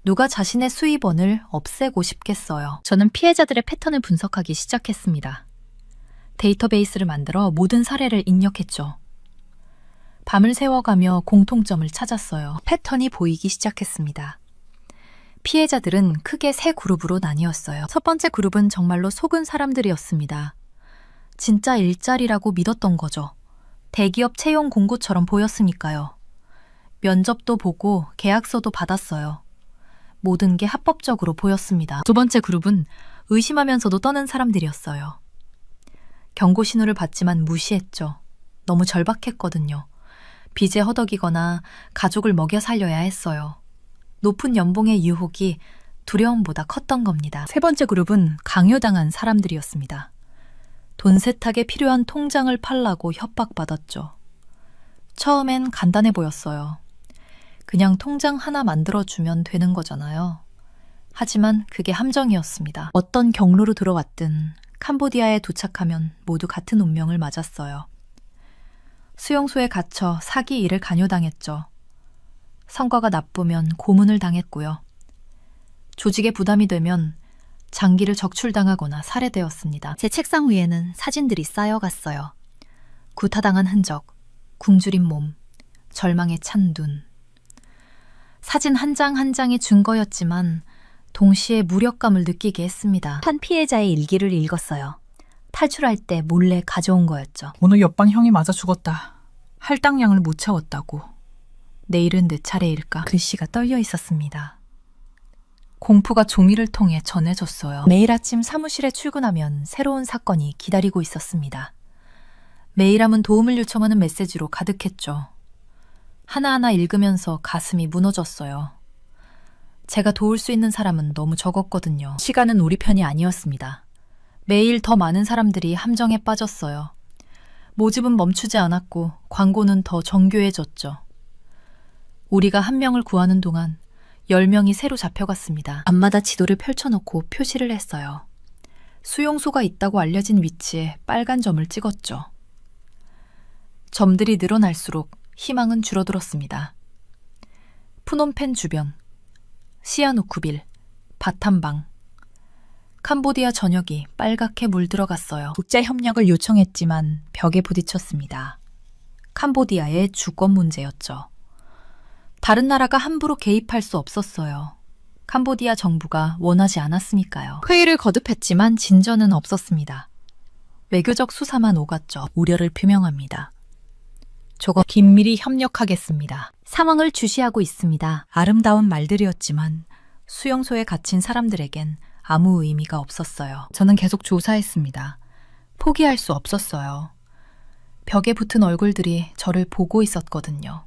누가 자신의 수입원을 없애고 싶겠어요. 저는 피해자들의 패턴을 분석하기 시작했습니다. 데이터베이스를 만들어 모든 사례를 입력했죠. 밤을 새워가며 공통점을 찾았어요. 패턴이 보이기 시작했습니다. 피해자들은 크게 세 그룹으로 나뉘었어요. 첫 번째 그룹은 정말로 속은 사람들이었습니다. 진짜 일자리라고 믿었던 거죠. 대기업 채용 공고처럼 보였으니까요. 면접도 보고 계약서도 받았어요. 모든 게 합법적으로 보였습니다. 두 번째 그룹은 의심하면서도 떠는 사람들이었어요. 경고 신호를 받지만 무시했죠. 너무 절박했거든요. 빚에 허덕이거나 가족을 먹여 살려야 했어요. 높은 연봉의 유혹이 두려움보다 컸던 겁니다. 세 번째 그룹은 강요당한 사람들이었습니다. 돈 세탁에 필요한 통장을 팔라고 협박받았죠. 처음엔 간단해 보였어요. 그냥 통장 하나 만들어주면 되는 거잖아요. 하지만 그게 함정이었습니다. 어떤 경로로 들어왔든 캄보디아에 도착하면 모두 같은 운명을 맞았어요. 수용소에 갇혀 사기 일을 강요당했죠. 성과가 나쁘면 고문을 당했고요. 조직에 부담이 되면 장기를 적출당하거나 살해되었습니다. 제 책상 위에는 사진들이 쌓여갔어요. 구타당한 흔적, 굶주린 몸, 절망에 찬 눈. 사진 한 장 한 장이 증거였지만 동시에 무력감을 느끼게 했습니다. 한 피해자의 일기를 읽었어요. 탈출할 때 몰래 가져온 거였죠. 오늘 옆방 형이 맞아 죽었다. 할당량을 못 채웠다고. 내일은 내 차례일까? 글씨가 떨려 있었습니다. 공포가 종이를 통해 전해졌어요. 매일 아침 사무실에 출근하면 새로운 사건이 기다리고 있었습니다. 매일 하면 도움을 요청하는 메시지로 가득했죠. 하나하나 읽으면서 가슴이 무너졌어요. 제가 도울 수 있는 사람은 너무 적었거든요. 시간은 우리 편이 아니었습니다. 매일 더 많은 사람들이 함정에 빠졌어요. 모집은 멈추지 않았고 광고는 더 정교해졌죠. 우리가 한 명을 구하는 동안 10명이 새로 잡혀갔습니다. 밤마다 지도를 펼쳐놓고 표시를 했어요. 수용소가 있다고 알려진 위치에 빨간 점을 찍었죠. 점들이 늘어날수록 희망은 줄어들었습니다. 푸놈펜 주변, 시아누쿠빌, 바탐방, 캄보디아 전역이 빨갛게 물들어갔어요. 국제협력을 요청했지만 벽에 부딪혔습니다. 캄보디아의 주권 문제였죠. 다른 나라가 함부로 개입할 수 없었어요. 캄보디아 정부가 원하지 않았으니까요. 회의를 거듭했지만 진전은 없었습니다. 외교적 수사만 오갔죠. 우려를 표명합니다. 저거 긴밀히 협력하겠습니다. 상황을 주시하고 있습니다. 아름다운 말들이었지만 수용소에 갇힌 사람들에겐 아무 의미가 없었어요. 저는 계속 조사했습니다. 포기할 수 없었어요. 벽에 붙은 얼굴들이 저를 보고 있었거든요.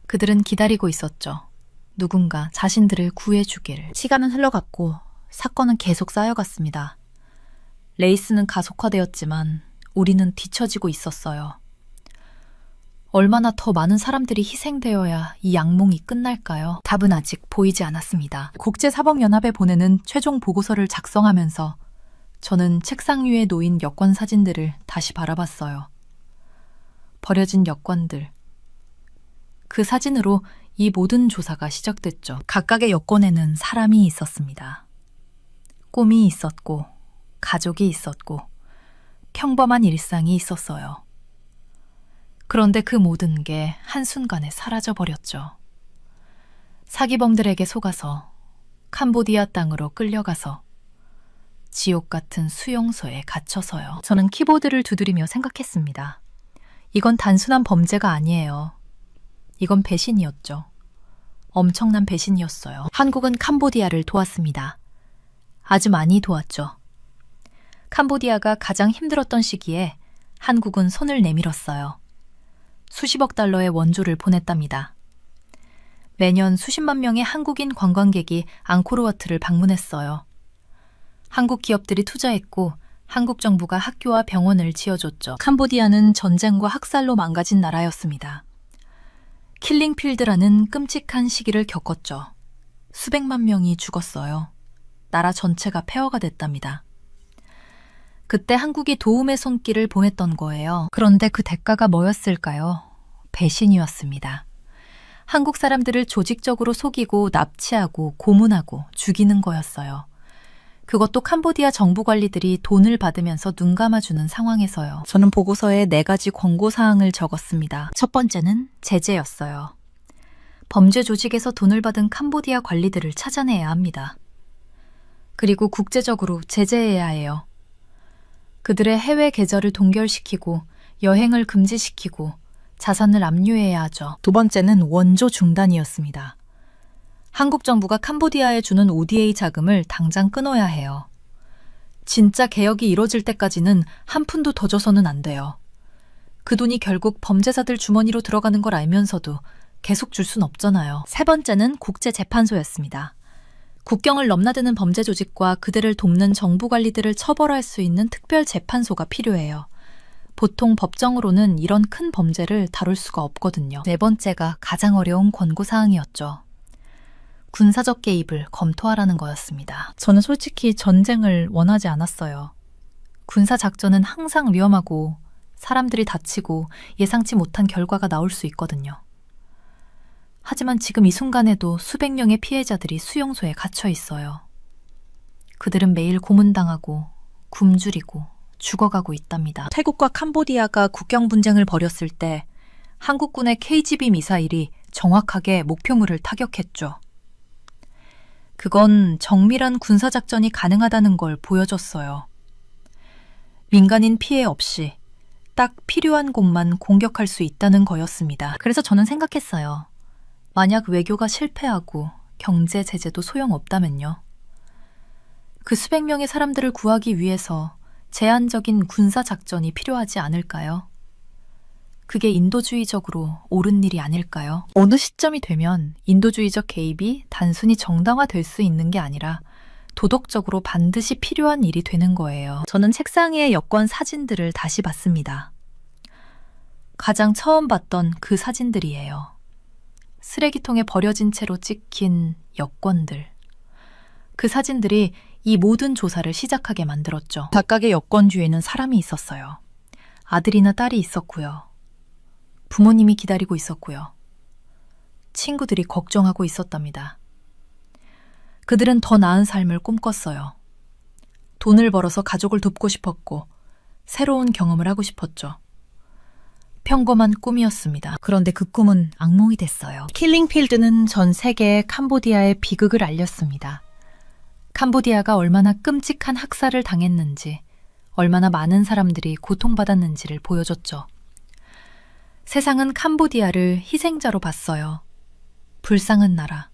그들은 기다리고 있었죠. 누군가 자신들을 구해주기를. 시간은 흘러갔고 사건은 계속 쌓여갔습니다. 레이스는 가속화되었지만 우리는 뒤처지고 있었어요. 얼마나 더 많은 사람들이 희생되어야 이 악몽이 끝날까요? 답은 아직 보이지 않았습니다. 국제사법연합에 보내는 최종 보고서를 작성하면서 저는 책상 위에 놓인 여권 사진들을 다시 바라봤어요. 버려진 여권들. 그 사진으로 이 모든 조사가 시작됐죠. 각각의 여권에는 사람이 있었습니다. 꿈이 있었고, 가족이 있었고, 평범한 일상이 있었어요. 그런데 그 모든 게 한순간에 사라져버렸죠. 사기범들에게 속아서 캄보디아 땅으로 끌려가서 지옥 같은 수용소에 갇혀서요. 저는 키보드를 두드리며 생각했습니다. 이건 단순한 범죄가 아니에요. 이건 배신이었죠. 엄청난 배신이었어요. 한국은 캄보디아를 도왔습니다. 아주 많이 도왔죠. 캄보디아가 가장 힘들었던 시기에 한국은 손을 내밀었어요. 수십억 달러의 원조를 보냈답니다. 매년 수십만 명의 한국인 관광객이 앙코르와트를 방문했어요. 한국 기업들이 투자했고 한국 정부가 학교와 병원을 지어줬죠. 캄보디아는 전쟁과 학살로 망가진 나라였습니다. 킬링필드라는 끔찍한 시기를 겪었죠. 수백만 명이 죽었어요. 나라 전체가 폐허가 됐답니다. 그때 한국이 도움의 손길을 보냈던 거예요. 그런데 그 대가가 뭐였을까요? 배신이었습니다. 한국 사람들을 조직적으로 속이고 납치하고 고문하고 죽이는 거였어요. 그것도 캄보디아 정부 관리들이 돈을 받으면서 눈 감아주는 상황에서요. 저는 보고서에 4가지 권고사항을 적었습니다. 첫 번째는 제재였어요. 범죄 조직에서 돈을 받은 캄보디아 관리들을 찾아내야 합니다. 그리고 국제적으로 제재해야 해요. 그들의 해외 계좌를 동결시키고 여행을 금지시키고 자산을 압류해야 하죠. 두 번째는 원조 중단이었습니다. 한국 정부가 캄보디아에 주는 ODA 자금을 당장 끊어야 해요. 진짜 개혁이 이뤄질 때까지는 한 푼도 더 줘서는 안 돼요. 그 돈이 결국 범죄자들 주머니로 들어가는 걸 알면서도 계속 줄 순 없잖아요. 세 번째는 국제재판소였습니다. 국경을 넘나드는 범죄 조직과 그들을 돕는 정부 관리들을 처벌할 수 있는 특별 재판소가 필요해요. 보통 법정으로는 이런 큰 범죄를 다룰 수가 없거든요. 네 번째가 가장 어려운 권고사항이었죠. 군사적 개입을 검토하라는 거였습니다. 저는 솔직히 전쟁을 원하지 않았어요. 군사작전은 항상 위험하고 사람들이 다치고 예상치 못한 결과가 나올 수 있거든요. 하지만 지금 이 순간에도 수백 명의 피해자들이 수용소에 갇혀 있어요. 그들은 매일 고문당하고 굶주리고 죽어가고 있답니다. 태국과 캄보디아가 국경 분쟁을 벌였을 때 한국군의 KGB 미사일이 정확하게 목표물을 타격했죠. 그건 정밀한 군사작전이 가능하다는 걸 보여줬어요. 민간인 피해 없이 딱 필요한 곳만 공격할 수 있다는 거였습니다. 그래서 저는 생각했어요. 만약 외교가 실패하고 경제 제재도 소용없다면요. 그 수백 명의 사람들을 구하기 위해서 제한적인 군사작전이 필요하지 않을까요? 그게 인도주의적으로 옳은 일이 아닐까요? 어느 시점이 되면 인도주의적 개입이 단순히 정당화될 수 있는 게 아니라 도덕적으로 반드시 필요한 일이 되는 거예요. 저는 책상 위의 여권 사진들을 다시 봤습니다. 가장 처음 봤던 그 사진들이에요. 쓰레기통에 버려진 채로 찍힌 여권들. 그 사진들이 이 모든 조사를 시작하게 만들었죠. 각각의 여권 뒤에는 사람이 있었어요. 아들이나 딸이 있었고요. 부모님이 기다리고 있었고요. 친구들이 걱정하고 있었답니다. 그들은 더 나은 삶을 꿈꿨어요. 돈을 벌어서 가족을 돕고 싶었고 새로운 경험을 하고 싶었죠. 평범한 꿈이었습니다. 그런데 그 꿈은 악몽이 됐어요. 킬링필드는 전 세계에 캄보디아의 비극을 알렸습니다. 캄보디아가 얼마나 끔찍한 학살을 당했는지, 얼마나 많은 사람들이 고통받았는지를 보여줬죠. 세상은 캄보디아를 희생자로 봤어요. 불쌍한 나라,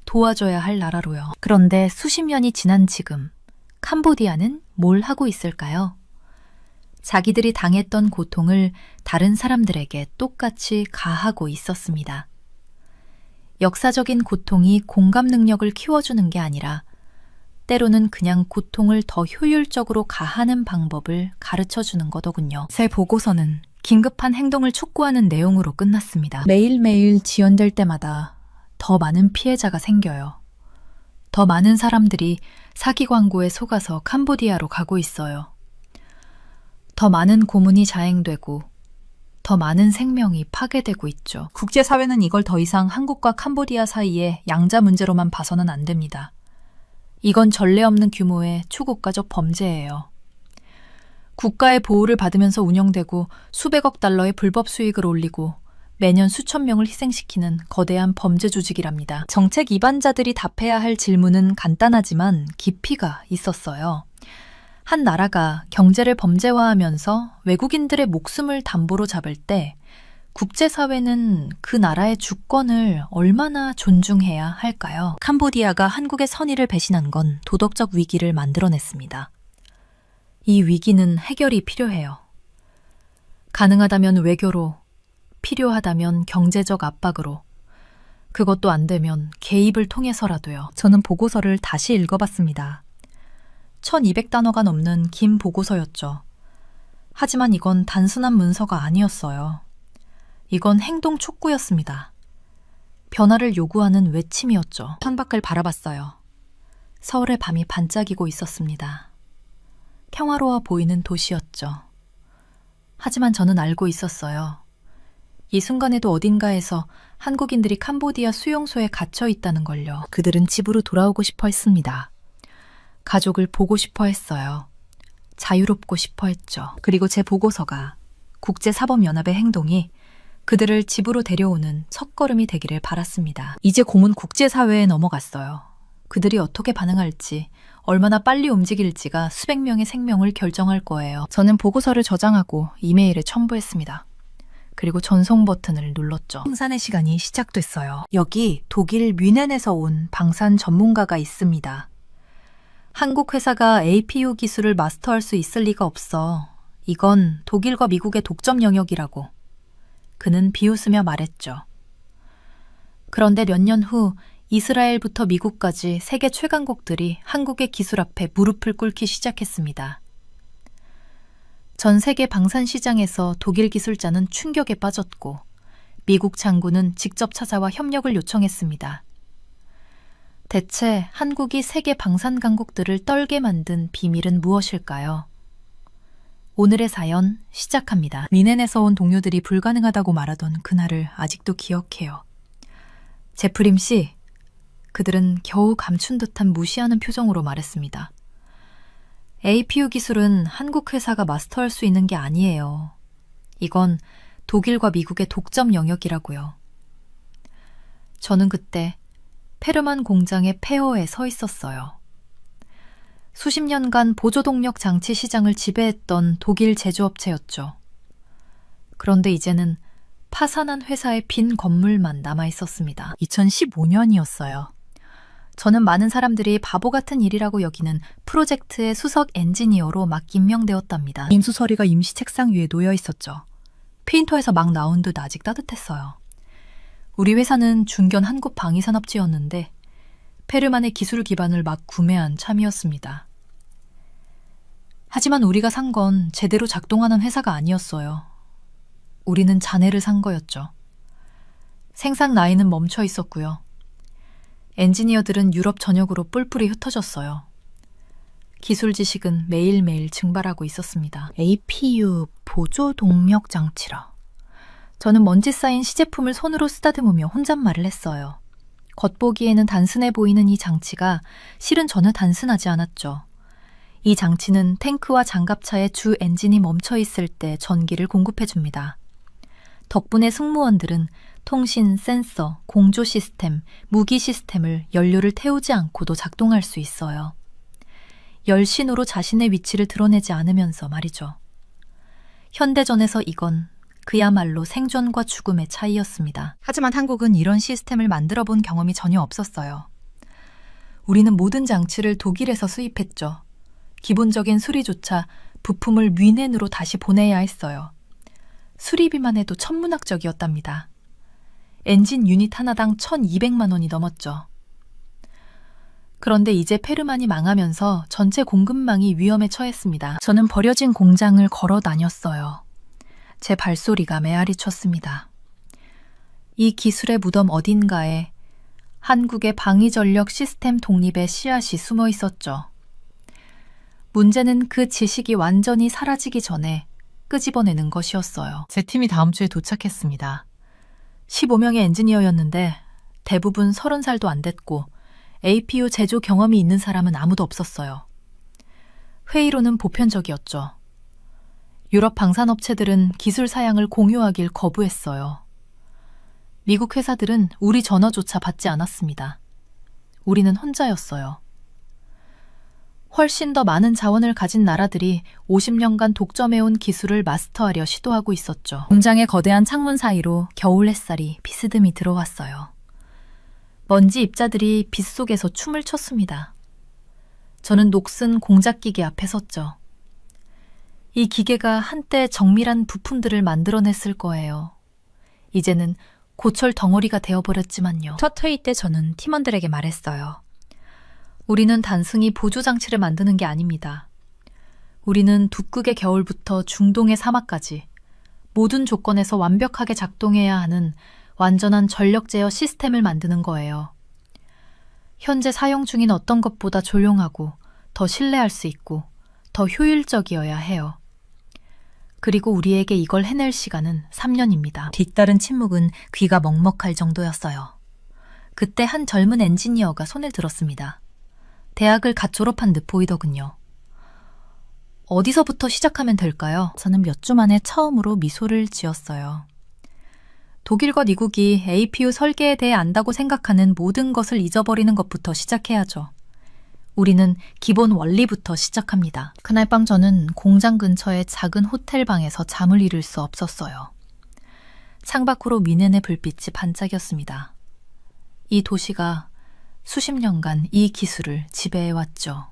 도와줘야 할 나라로요. 그런데 수십 년이 지난 지금 캄보디아는 뭘 하고 있을까요? 자기들이 당했던 고통을 다른 사람들에게 똑같이 가하고 있었습니다. 역사적인 고통이 공감 능력을 키워주는 게 아니라 때로는 그냥 고통을 더 효율적으로 가하는 방법을 가르쳐주는 거더군요. 제 보고서는 긴급한 행동을 촉구하는 내용으로 끝났습니다. 매일매일 지연될 때마다 더 많은 피해자가 생겨요. 더 많은 사람들이 사기 광고에 속아서 캄보디아로 가고 있어요. 더 많은 고문이 자행되고 더 많은 생명이 파괴되고 있죠. 국제사회는 이걸 더 이상 한국과 캄보디아 사이의 양자 문제로만 봐서는 안 됩니다. 이건 전례 없는 규모의 초국가적 범죄예요. 국가의 보호를 받으면서 운영되고 수백억 달러의 불법 수익을 올리고 매년 수천 명을 희생시키는 거대한 범죄 조직이랍니다. 정책 위반자들이 답해야 할 질문은 간단하지만 깊이가 있었어요. 한 나라가 경제를 범죄화하면서 외국인들의 목숨을 담보로 잡을 때 국제사회는 그 나라의 주권을 얼마나 존중해야 할까요? 캄보디아가 한국의 선의를 배신한 건 도덕적 위기를 만들어냈습니다. 이 위기는 해결이 필요해요. 가능하다면 외교로, 필요하다면 경제적 압박으로, 그것도 안 되면 개입을 통해서라도요. 저는 보고서를 다시 읽어봤습니다. 1200단어가 넘는 긴 보고서였죠. 하지만 이건 단순한 문서가 아니었어요. 이건 행동 촉구였습니다. 변화를 요구하는 외침이었죠. 창밖을 바라봤어요. 서울의 밤이 반짝이고 있었습니다. 평화로워 보이는 도시였죠. 하지만 저는 알고 있었어요. 이 순간에도 어딘가에서 한국인들이 캄보디아 수용소에 갇혀 있다는 걸요. 그들은 집으로 돌아오고 싶어 했습니다. 가족을 보고 싶어 했어요. 자유롭고 싶어 했죠. 그리고 제 보고서가, 국제사법연합의 행동이 그들을 집으로 데려오는 첫걸음이 되기를 바랐습니다. 이제 공은 국제사회에 넘어갔어요. 그들이 어떻게 반응할지, 얼마나 빨리 움직일지가 수백 명의 생명을 결정할 거예요. 저는 보고서를 저장하고 이메일에 첨부했습니다. 그리고 전송 버튼을 눌렀죠. 생산의 시간이 시작됐어요. 여기 독일 뮌헨에서 온 방산 전문가가 있습니다. 한국 회사가 APU 기술을 마스터할 수 있을 리가 없어. 이건 독일과 미국의 독점 영역이라고. 그는 비웃으며 말했죠. 그런데 몇 년 후 이스라엘부터 미국까지 세계 최강국들이 한국의 기술 앞에 무릎을 꿇기 시작했습니다. 전 세계 방산 시장에서 독일 기술자는 충격에 빠졌고 미국 장군은 직접 찾아와 협력을 요청했습니다. 대체 한국이 세계 방산 강국들을 떨게 만든 비밀은 무엇일까요? 오늘의 사연 시작합니다. 뮌헨에서 온 동료들이 불가능하다고 말하던 그날을 아직도 기억해요. 제프림 씨, 그들은 겨우 감춘 듯한 무시하는 표정으로 말했습니다. APU 기술은 한국 회사가 마스터할 수 있는 게 아니에요. 이건 독일과 미국의 독점 영역이라고요. 저는 그때 페르만 공장의 폐허에 서 있었어요. 수십 년간 보조동력 장치 시장을 지배했던 독일 제조업체였죠. 그런데 이제는 파산한 회사의 빈 건물만 남아 있었습니다. 2015년이었어요. 저는 많은 사람들이 바보 같은 일이라고 여기는 프로젝트의 수석 엔지니어로 막 임명되었답니다. 인수서리가 임시 책상 위에 놓여 있었죠. 프린터에서 막 나온 듯 아직 따뜻했어요. 우리 회사는 중견 한국 방위산업체였는데 페르만의 기술 기반을 막 구매한 참이었습니다. 하지만 우리가 산 건 제대로 작동하는 회사가 아니었어요. 우리는 잔해를 산 거였죠. 생산 라인은 멈춰 있었고요. 엔지니어들은 유럽 전역으로 뿔뿔이 흩어졌어요. 기술 지식은 매일매일 증발하고 있었습니다. APU 보조 동력 장치라. 저는 먼지 쌓인 시제품을 손으로 쓰다듬으며 혼잣말을 했어요. 겉보기에는 단순해 보이는 이 장치가 실은 전혀 단순하지 않았죠. 이 장치는 탱크와 장갑차의 주 엔진이 멈춰 있을 때 전기를 공급해줍니다. 덕분에 승무원들은 통신, 센서, 공조 시스템, 무기 시스템을 연료를 태우지 않고도 작동할 수 있어요. 열신으로 자신의 위치를 드러내지 않으면서 말이죠. 현대전에서 이건 그야말로 생존과 죽음의 차이였습니다. 하지만 한국은 이런 시스템을 만들어 본 경험이 전혀 없었어요. 우리는 모든 장치를 독일에서 수입했죠. 기본적인 수리조차 부품을 뮌헨으로 다시 보내야 했어요. 수리비만 해도 천문학적이었답니다. 엔진 유닛 하나당 1,200만 원이 넘었죠. 그런데 이제 페르만이 망하면서 전체 공급망이 위험에 처했습니다. 저는 버려진 공장을 걸어 다녔어요. 제 발소리가 메아리 쳤습니다. 이 기술의 무덤 어딘가에 한국의 방위전력 시스템 독립의 씨앗이 숨어 있었죠. 문제는 그 지식이 완전히 사라지기 전에 끄집어내는 것이었어요. 제 팀이 다음 주에 도착했습니다. 15명의 엔지니어였는데 대부분 30살도 안 됐고 APU 제조 경험이 있는 사람은 아무도 없었어요. 회의로는 보편적이었죠. 유럽 방산업체들은 기술 사양을 공유하길 거부했어요. 미국 회사들은 우리 전화조차 받지 않았습니다. 우리는 혼자였어요. 훨씬 더 많은 자원을 가진 나라들이 50년간 독점해온 기술을 마스터하려 시도하고 있었죠. 공장의 거대한 창문 사이로 겨울 햇살이 비스듬히 들어왔어요. 먼지 입자들이 빛 속에서 춤을 췄습니다. 저는 녹슨 공작기계 앞에 섰죠. 이 기계가 한때 정밀한 부품들을 만들어냈을 거예요. 이제는 고철 덩어리가 되어버렸지만요. 첫 회의 때 저는 팀원들에게 말했어요. 우리는 단순히 보조장치를 만드는 게 아닙니다. 우리는 북극의 겨울부터 중동의 사막까지 모든 조건에서 완벽하게 작동해야 하는 완전한 전력 제어 시스템을 만드는 거예요. 현재 사용 중인 어떤 것보다 조용하고 더 신뢰할 수 있고 더 효율적이어야 해요. 그리고 우리에게 이걸 해낼 시간은 3년입니다. 뒤따른 침묵은 귀가 먹먹할 정도였어요. 그때 한 젊은 엔지니어가 손을 들었습니다. 대학을 갓 졸업한 듯 보이더군요. 어디서부터 시작하면 될까요? 저는 몇 주 만에 처음으로 미소를 지었어요. 독일과 미국이 APU 설계에 대해 안다고 생각하는 모든 것을 잊어버리는 것부터 시작해야죠. 우리는 기본 원리부터 시작합니다. 그날 밤 저는 공장 근처의 작은 호텔방에서 잠을 이룰 수 없었어요. 창밖으로 미네네 불빛이 반짝였습니다. 이 도시가 수십 년간 이 기술을 지배해왔죠.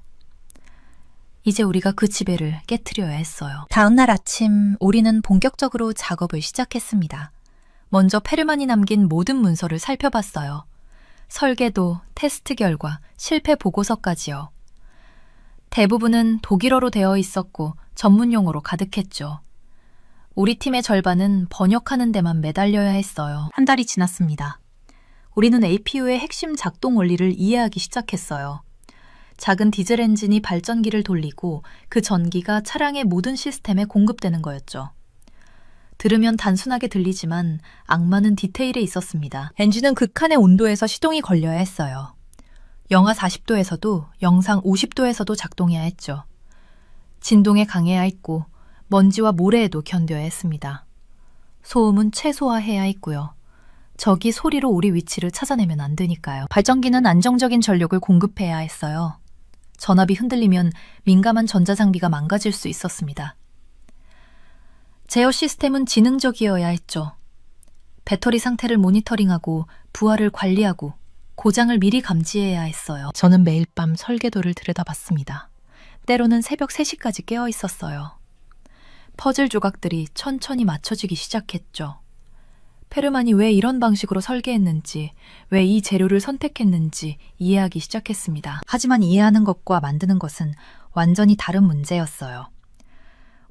이제 우리가 그 지배를 깨트려야 했어요. 다음 날 아침 우리는 본격적으로 작업을 시작했습니다. 먼저 페르만이 남긴 모든 문서를 살펴봤어요. 설계도, 테스트 결과, 실패 보고서까지요. 대부분은 독일어로 되어 있었고 전문 용어로 가득했죠. 우리 팀의 절반은 번역하는 데만 매달려야 했어요. 한 달이 지났습니다. 우리는 APU의 핵심 작동 원리를 이해하기 시작했어요. 작은 디젤 엔진이 발전기를 돌리고 그 전기가 차량의 모든 시스템에 공급되는 거였죠. 들으면 단순하게 들리지만 악마는 디테일에 있었습니다. 엔진은 극한의 온도에서 시동이 걸려야 했어요. 영하 40도에서도 영상 50도에서도 작동해야 했죠. 진동에 강해야 했고 먼지와 모래에도 견뎌야 했습니다. 소음은 최소화해야 했고요. 적이 소리로 우리 위치를 찾아내면 안 되니까요. 발전기는 안정적인 전력을 공급해야 했어요. 전압이 흔들리면 민감한 전자장비가 망가질 수 있었습니다. 제어 시스템은 지능적이어야 했죠. 배터리 상태를 모니터링하고 부하를 관리하고 고장을 미리 감지해야 했어요. 저는 매일 밤 설계도를 들여다봤습니다. 때로는 새벽 3시까지 깨어 있었어요. 퍼즐 조각들이 천천히 맞춰지기 시작했죠. 페르만이 왜 이런 방식으로 설계했는지, 왜 이 재료를 선택했는지 이해하기 시작했습니다. 하지만 이해하는 것과 만드는 것은 완전히 다른 문제였어요.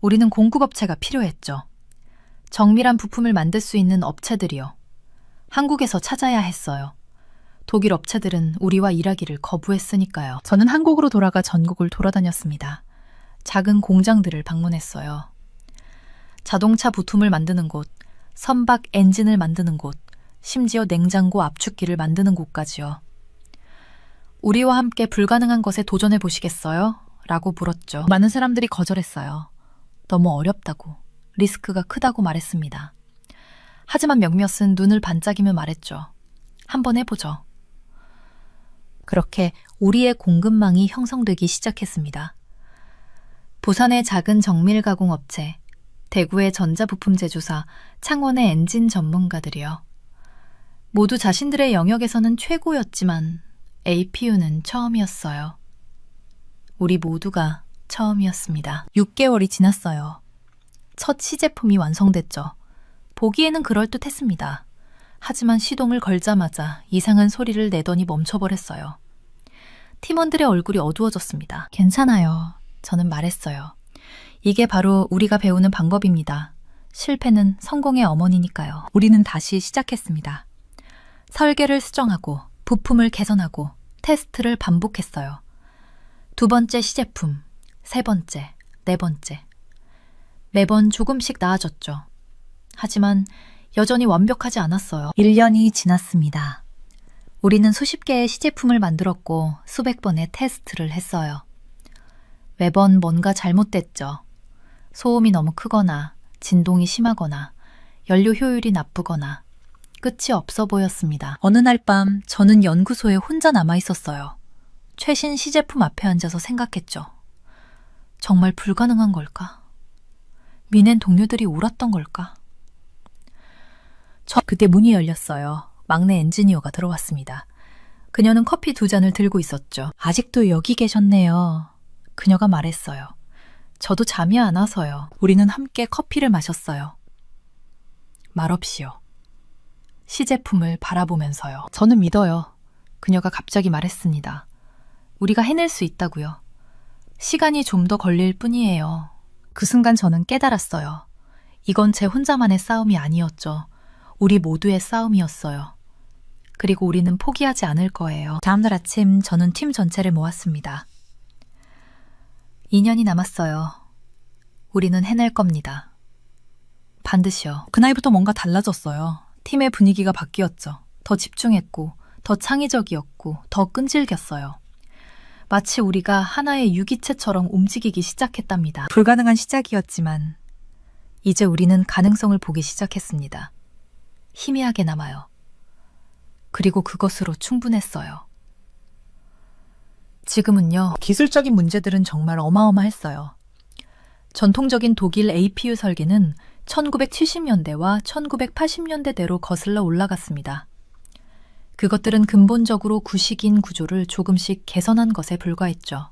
우리는 공급업체가 필요했죠. 정밀한 부품을 만들 수 있는 업체들이요. 한국에서 찾아야 했어요. 독일 업체들은 우리와 일하기를 거부했으니까요. 저는 한국으로 돌아가 전국을 돌아다녔습니다. 작은 공장들을 방문했어요. 자동차 부품을 만드는 곳, 선박 엔진을 만드는 곳, 심지어 냉장고 압축기를 만드는 곳까지요. 우리와 함께 불가능한 것에 도전해 보시겠어요? 라고 물었죠. 많은 사람들이 거절했어요. 너무 어렵다고, 리스크가 크다고 말했습니다. 하지만 몇몇은 눈을 반짝이며 말했죠. 한번 해보죠. 그렇게 우리의 공급망이 형성되기 시작했습니다. 부산의 작은 정밀 가공 업체, 대구의 전자부품 제조사, 창원의 엔진 전문가들이요. 모두 자신들의 영역에서는 최고였지만 APU는 처음이었어요. 우리 모두가 처음이었습니다. 6개월이 지났어요. 첫 시제품이 완성됐죠. 보기에는 그럴듯했습니다. 하지만 시동을 걸자마자 이상한 소리를 내더니 멈춰버렸어요. 팀원들의 얼굴이 어두워졌습니다. 괜찮아요. 저는 말했어요. 이게 바로 우리가 배우는 방법입니다. 실패는 성공의 어머니니까요. 우리는 다시 시작했습니다. 설계를 수정하고 부품을 개선하고 테스트를 반복했어요. 두 번째 시제품, 세 번째, 네 번째. 매번 조금씩 나아졌죠. 하지만 여전히 완벽하지 않았어요. 1년이 지났습니다. 우리는 수십 개의 시제품을 만들었고 수백 번의 테스트를 했어요. 매번 뭔가 잘못됐죠. 소음이 너무 크거나 진동이 심하거나 연료 효율이 나쁘거나 끝이 없어 보였습니다. 어느 날 밤 저는 연구소에 혼자 남아 있었어요. 최신 시제품 앞에 앉아서 생각했죠. 정말 불가능한 걸까? 미넨 동료들이 옳았던 걸까? 그때 문이 열렸어요. 막내 엔지니어가 들어왔습니다. 그녀는 커피 2잔을 들고 있었죠. 아직도 여기 계셨네요. 그녀가 말했어요. 저도 잠이 안 와서요. 우리는 함께 커피를 마셨어요. 말없이요. 시제품을 바라보면서요. 저는 믿어요. 그녀가 갑자기 말했습니다. 우리가 해낼 수 있다고요. 시간이 좀 더 걸릴 뿐이에요. 그 순간 저는 깨달았어요. 이건 제 혼자만의 싸움이 아니었죠. 우리 모두의 싸움이었어요. 그리고 우리는 포기하지 않을 거예요. 다음날 아침 저는 팀 전체를 모았습니다. 2년이 남았어요. 우리는 해낼 겁니다. 반드시요. 그날부터 뭔가 달라졌어요. 팀의 분위기가 바뀌었죠. 더 집중했고, 더 창의적이었고, 더 끈질겼어요. 마치 우리가 하나의 유기체처럼 움직이기 시작했답니다. 불가능한 시작이었지만 이제 우리는 가능성을 보기 시작했습니다. 희미하게 남아요. 그리고 그것으로 충분했어요. 지금은요, 기술적인 문제들은 정말 어마어마했어요. 전통적인 독일 APU 설계는 1970년대와 1980년대대로 거슬러 올라갔습니다. 그것들은 근본적으로 구식인 구조를 조금씩 개선한 것에 불과했죠.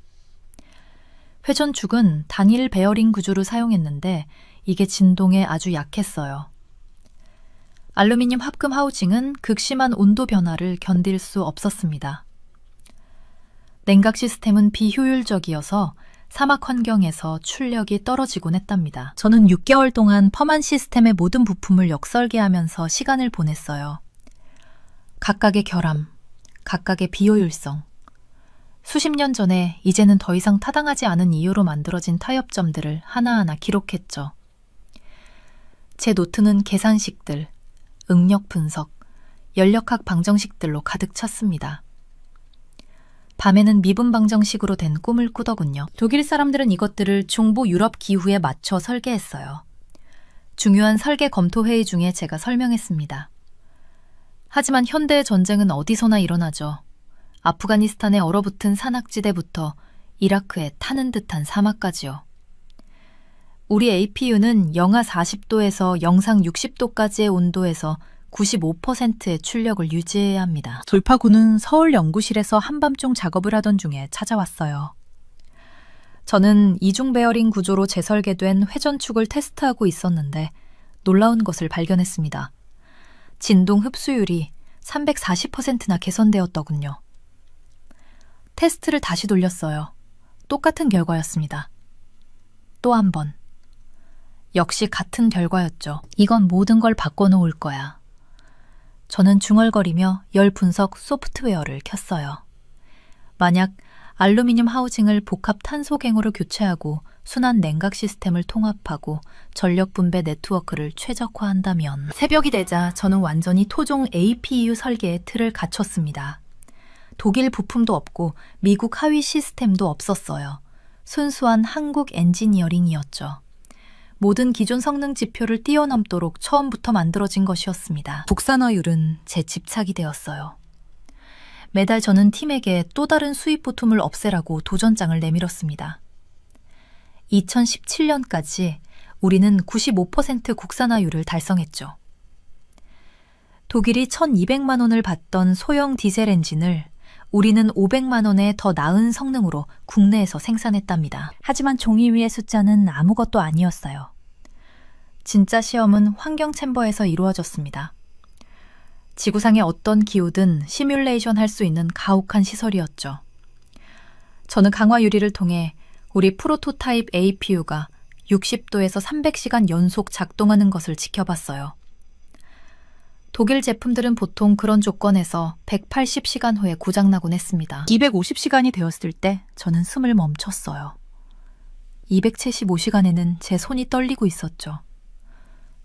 회전축은 단일 베어링 구조를 사용했는데 이게 진동에 아주 약했어요. 알루미늄 합금 하우징은 극심한 온도 변화를 견딜 수 없었습니다. 냉각 시스템은 비효율적이어서 사막 환경에서 출력이 떨어지곤 했답니다. 저는 6개월 동안 펌한 시스템의 모든 부품을 역설계하면서 시간을 보냈어요. 각각의 결함, 각각의 비효율성. 수십 년 전에 이제는 더 이상 타당하지 않은 이유로 만들어진 타협점들을 하나하나 기록했죠. 제 노트는 계산식들, 응력 분석, 연력학 방정식들로 가득 찼습니다. 밤에는 미분 방정식으로 된 꿈을 꾸더군요. 독일 사람들은 이것들을 중부 유럽 기후에 맞춰 설계했어요. 중요한 설계 검토 회의 중에 제가 설명했습니다. 하지만 현대의 전쟁은 어디서나 일어나죠. 아프가니스탄의 얼어붙은 산악지대부터 이라크의 타는 듯한 사막까지요. 우리 APU는 영하 40도에서 영상 60도까지의 온도에서 95%의 출력을 유지해야 합니다. 돌파구는 서울 연구실에서 한밤중 작업을 하던 중에 찾아왔어요. 저는 이중 베어링 구조로 재설계된 회전축을 테스트하고 있었는데 놀라운 것을 발견했습니다. 진동 흡수율이 340%나 개선되었더군요. 테스트를 다시 돌렸어요. 똑같은 결과였습니다. 또 한 번. 역시 같은 결과였죠. 이건 모든 걸 바꿔놓을 거야. 저는 중얼거리며 열 분석 소프트웨어를 켰어요. 만약 알루미늄 하우징을 복합 탄소갱으로 교체하고 순환 냉각 시스템을 통합하고 전력 분배 네트워크를 최적화한다면 새벽이 되자 저는 완전히 토종 APU 설계의 틀을 갖췄습니다. 독일 부품도 없고 미국 하위 시스템도 없었어요. 순수한 한국 엔지니어링이었죠. 모든 기존 성능 지표를 뛰어넘도록 처음부터 만들어진 것이었습니다. 국산화율은 제 집착이 되었어요. 매달 저는 팀에게 또 다른 수입 부품을 없애라고 도전장을 내밀었습니다. 2017년까지 우리는 95% 국산화율을 달성했죠. 독일이 1,200만 원을 받던 소형 디젤 엔진을 우리는 500만 원의 더 나은 성능으로 국내에서 생산했답니다. 하지만 종이 위의 숫자는 아무것도 아니었어요. 진짜 시험은 환경 챔버에서 이루어졌습니다. 지구상의 어떤 기후든 시뮬레이션 할 수 있는 가혹한 시설이었죠. 저는 강화 유리를 통해 우리 프로토타입 APU가 60도에서 300시간 연속 작동하는 것을 지켜봤어요. 독일 제품들은 보통 그런 조건에서 180시간 후에 고장나곤 했습니다. 250시간이 되었을 때 저는 숨을 멈췄어요. 275시간에는 제 손이 떨리고 있었죠.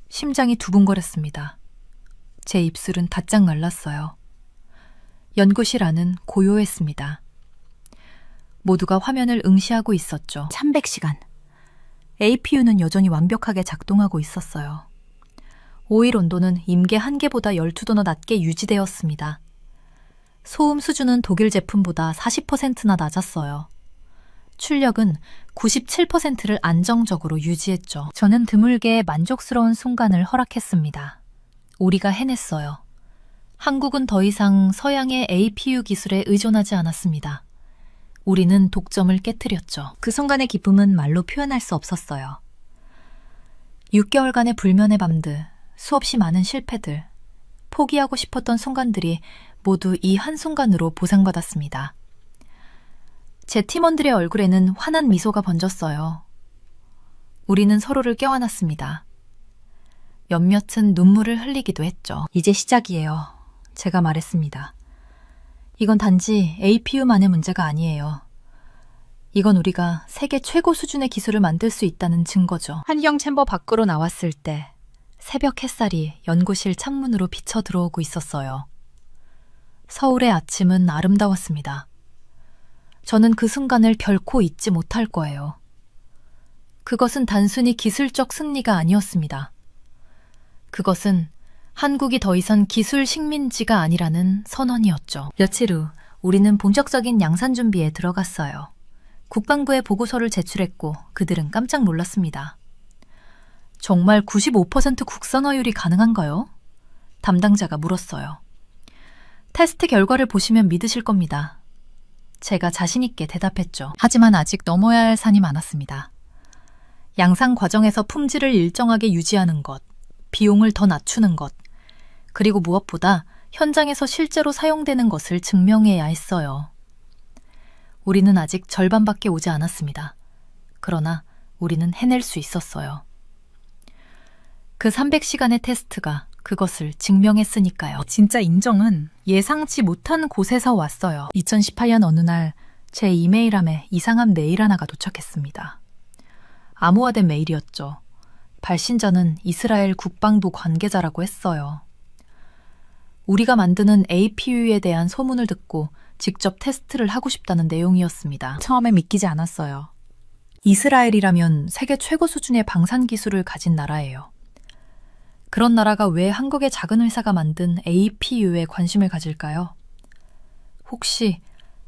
심장이 두근거렸습니다. 제 입술은 바짝 말랐어요. 연구실 안은 고요했습니다. 모두가 화면을 응시하고 있었죠. 300시간. APU는 여전히 완벽하게 작동하고 있었어요. 오일 온도는 임계 한계보다 12도나 낮게 유지되었습니다. 소음 수준은 독일 제품보다 40%나 낮았어요. 출력은 97%를 안정적으로 유지했죠. 저는 드물게 만족스러운 순간을 허락했습니다. 우리가 해냈어요. 한국은 더 이상 서양의 APU 기술에 의존하지 않았습니다. 우리는 독점을 깨트렸죠. 그 순간의 기쁨은 말로 표현할 수 없었어요. 6개월간의 불면의 밤들, 수없이 많은 실패들, 포기하고 싶었던 순간들이 모두 이 한순간으로 보상받았습니다. 제 팀원들의 얼굴에는 환한 미소가 번졌어요. 우리는 서로를 껴안았습니다. 몇몇은 눈물을 흘리기도 했죠. 이제 시작이에요. 제가 말했습니다. 이건 단지 APU만의 문제가 아니에요. 이건 우리가 세계 최고 수준의 기술을 만들 수 있다는 증거죠. 환경 챔버 밖으로 나왔을 때 새벽 햇살이 연구실 창문으로 비쳐 들어오고 있었어요. 서울의 아침은 아름다웠습니다. 저는 그 순간을 결코 잊지 못할 거예요. 그것은 단순히 기술적 승리가 아니었습니다. 그것은 한국이 더 이상 기술 식민지가 아니라는 선언이었죠. 며칠 후 우리는 본격적인 양산 준비에 들어갔어요. 국방부에 보고서를 제출했고 그들은 깜짝 놀랐습니다. 정말 95% 국산화율이 가능한가요? 담당자가 물었어요. 테스트 결과를 보시면 믿으실 겁니다. 제가 자신 있게 대답했죠. 하지만 아직 넘어야 할 산이 많았습니다. 양산 과정에서 품질을 일정하게 유지하는 것, 비용을 더 낮추는 것, 그리고 무엇보다 현장에서 실제로 사용되는 것을 증명해야 했어요. 우리는 아직 절반밖에 오지 않았습니다. 그러나 우리는 해낼 수 있었어요. 그 300시간의 테스트가 그것을 증명했으니까요. 진짜 인정은 예상치 못한 곳에서 왔어요. 2018년 어느 날 제 이메일함에 이상한 메일 하나가 도착했습니다. 암호화된 메일이었죠. 발신자는 이스라엘 국방부 관계자라고 했어요. 우리가 만드는 APU에 대한 소문을 듣고 직접 테스트를 하고 싶다는 내용이었습니다. 처음에 믿기지 않았어요. 이스라엘이라면 세계 최고 수준의 방산 기술을 가진 나라예요. 그런 나라가 왜 한국의 작은 회사가 만든 APU에 관심을 가질까요? 혹시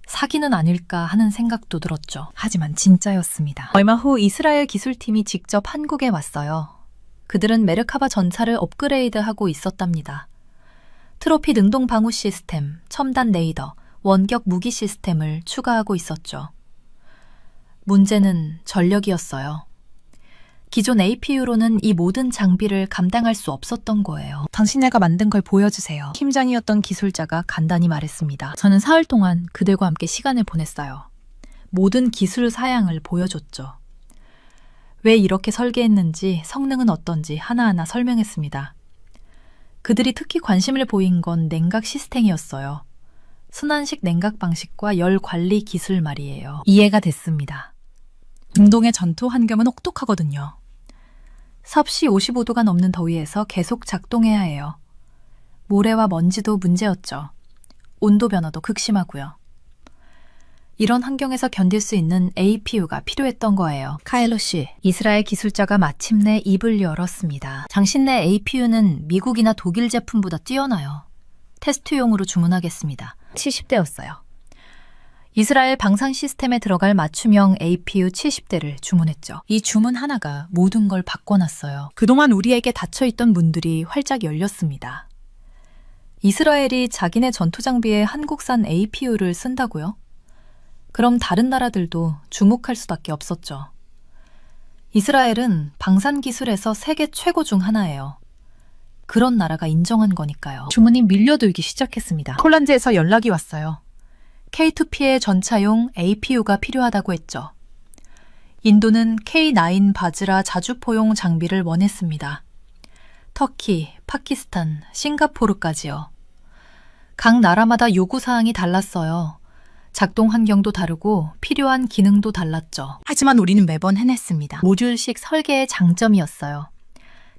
사기는 아닐까 하는 생각도 들었죠. 하지만 진짜였습니다. 얼마 후 이스라엘 기술팀이 직접 한국에 왔어요. 그들은 메르카바 전차를 업그레이드하고 있었답니다. 트로피 능동 방호 시스템, 첨단 레이더, 원격 무기 시스템을 추가하고 있었죠. 문제는 전력이었어요. 기존 APU로는 이 모든 장비를 감당할 수 없었던 거예요. 당신네가 만든 걸 보여주세요. 팀장이었던 기술자가 간단히 말했습니다. 저는 사흘 동안 그들과 함께 시간을 보냈어요. 모든 기술 사양을 보여줬죠. 왜 이렇게 설계했는지, 성능은 어떤지 하나하나 설명했습니다. 그들이 특히 관심을 보인 건 냉각 시스템이었어요. 순환식 냉각 방식과 열 관리 기술 말이에요. 이해가 됐습니다. 중동의 전투 환경은 혹독하거든요. 섭씨 55도가 넘는 더위에서 계속 작동해야 해요. 모래와 먼지도 문제였죠. 온도 변화도 극심하고요. 이런 환경에서 견딜 수 있는 APU가 필요했던 거예요. 카일로 씨, 이스라엘 기술자가 마침내 입을 열었습니다. 당신네 APU는 미국이나 독일 제품보다 뛰어나요. 테스트용으로 주문하겠습니다. 70대였어요. 이스라엘 방산 시스템에 들어갈 맞춤형 APU 70대를 주문했죠. 이 주문 하나가 모든 걸 바꿔놨어요. 그동안 우리에게 닫혀있던 문들이 활짝 열렸습니다. 이스라엘이 자기네 전투장비에 한국산 APU를 쓴다고요? 그럼 다른 나라들도 주목할 수밖에 없었죠. 이스라엘은 방산 기술에서 세계 최고 중 하나예요. 그런 나라가 인정한 거니까요. 주문이 밀려들기 시작했습니다. 폴란드에서 연락이 왔어요. K2P의 전차용 APU가 필요하다고 했죠. 인도는 K9 바즈라 자주포용 장비를 원했습니다. 터키, 파키스탄, 싱가포르까지요. 각 나라마다 요구사항이 달랐어요. 작동 환경도 다르고 필요한 기능도 달랐죠. 하지만 우리는 매번 해냈습니다. 모듈식 설계의 장점이었어요.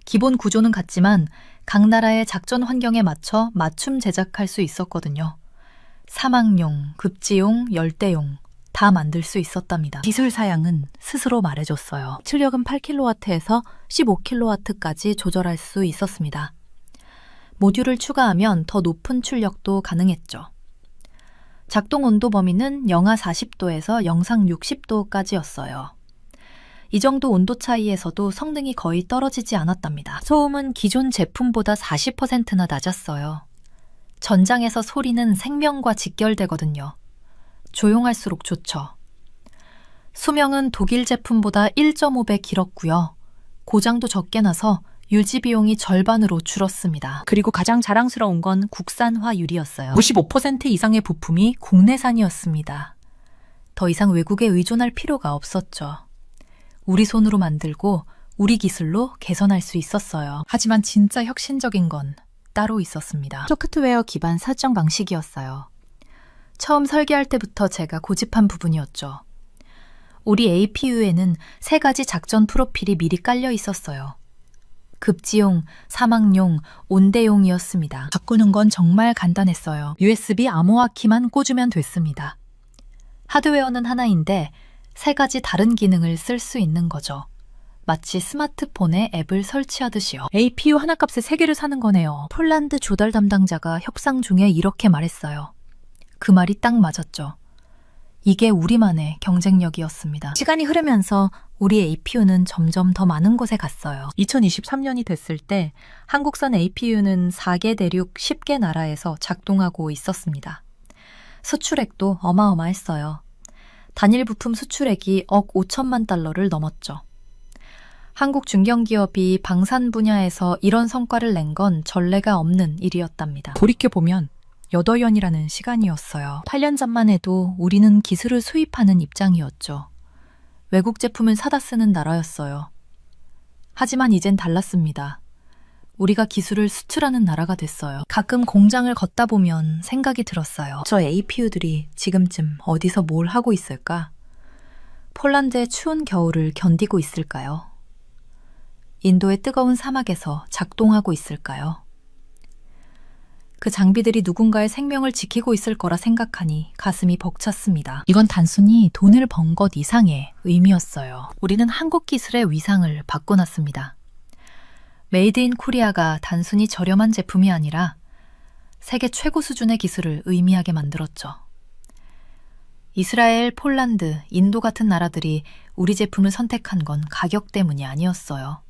기본 구조는 같지만 각 나라의 작전 환경에 맞춰 맞춤 제작할 수 있었거든요. 사막용, 급지용, 열대용 다 만들 수 있었답니다. 기술 사양은 스스로 말해줬어요. 출력은 8kW에서 15kW까지 조절할 수 있었습니다. 모듈을 추가하면 더 높은 출력도 가능했죠. 작동 온도 범위는 영하 40도에서 영상 60도까지였어요. 이 정도 온도 차이에서도 성능이 거의 떨어지지 않았답니다. 소음은 기존 제품보다 40%나 낮았어요. 전장에서 소리는 생명과 직결되거든요. 조용할수록 좋죠. 수명은 독일 제품보다 1.5배 길었고요. 고장도 적게 나서 유지 비용이 절반으로 줄었습니다. 그리고 가장 자랑스러운 건 국산화 유리였어요. 95% 이상의 부품이 국내산이었습니다. 더 이상 외국에 의존할 필요가 없었죠. 우리 손으로 만들고 우리 기술로 개선할 수 있었어요. 하지만 진짜 혁신적인 건 따로 있었습니다. 소프트웨어 기반 설정 방식이었어요. 처음 설계할 때부터 제가 고집한 부분이었죠. 우리 APU에는 3가지 작전 프로필이 미리 깔려 있었어요. 급지용, 사막용, 온대용이었습니다. 바꾸는 건 정말 간단했어요. USB 암호화 키만 꽂으면 됐습니다. 하드웨어는 하나인데 3가지 다른 기능을 쓸 수 있는 거죠. 마치 스마트폰에 앱을 설치하듯이요. APU 하나 값에 3개를 사는 거네요. 폴란드 조달 담당자가 협상 중에 이렇게 말했어요. 그 말이 딱 맞았죠. 이게 우리만의 경쟁력이었습니다. 시간이 흐르면서 우리 APU는 점점 더 많은 곳에 갔어요. 2023년이 됐을 때 한국산 APU는 4개 대륙 10개 나라에서 작동하고 있었습니다. 수출액도 어마어마했어요. 단일 부품 수출액이 억 5천만 달러를 넘었죠. 한국 중견기업이 방산 분야에서 이런 성과를 낸 건 전례가 없는 일이었답니다. 돌이켜보면 여더연이라는 시간이었어요. 8년 전만 해도 우리는 기술을 수입하는 입장이었죠. 외국 제품을 사다 쓰는 나라였어요. 하지만 이젠 달랐습니다. 우리가 기술을 수출하는 나라가 됐어요. 가끔 공장을 걷다 보면 생각이 들었어요. 저 APU들이 지금쯤 어디서 뭘 하고 있을까? 폴란드의 추운 겨울을 견디고 있을까요? 인도의 뜨거운 사막에서 작동하고 있을까요? 그 장비들이 누군가의 생명을 지키고 있을 거라 생각하니 가슴이 벅찼습니다. 이건 단순히 돈을 번 것 이상의 의미였어요. 우리는 한국 기술의 위상을 바꿔놨습니다. 메이드 인 코리아가 단순히 저렴한 제품이 아니라 세계 최고 수준의 기술을 의미하게 만들었죠. 이스라엘, 폴란드, 인도 같은 나라들이 우리 제품을 선택한 건 가격 때문이 아니었어요.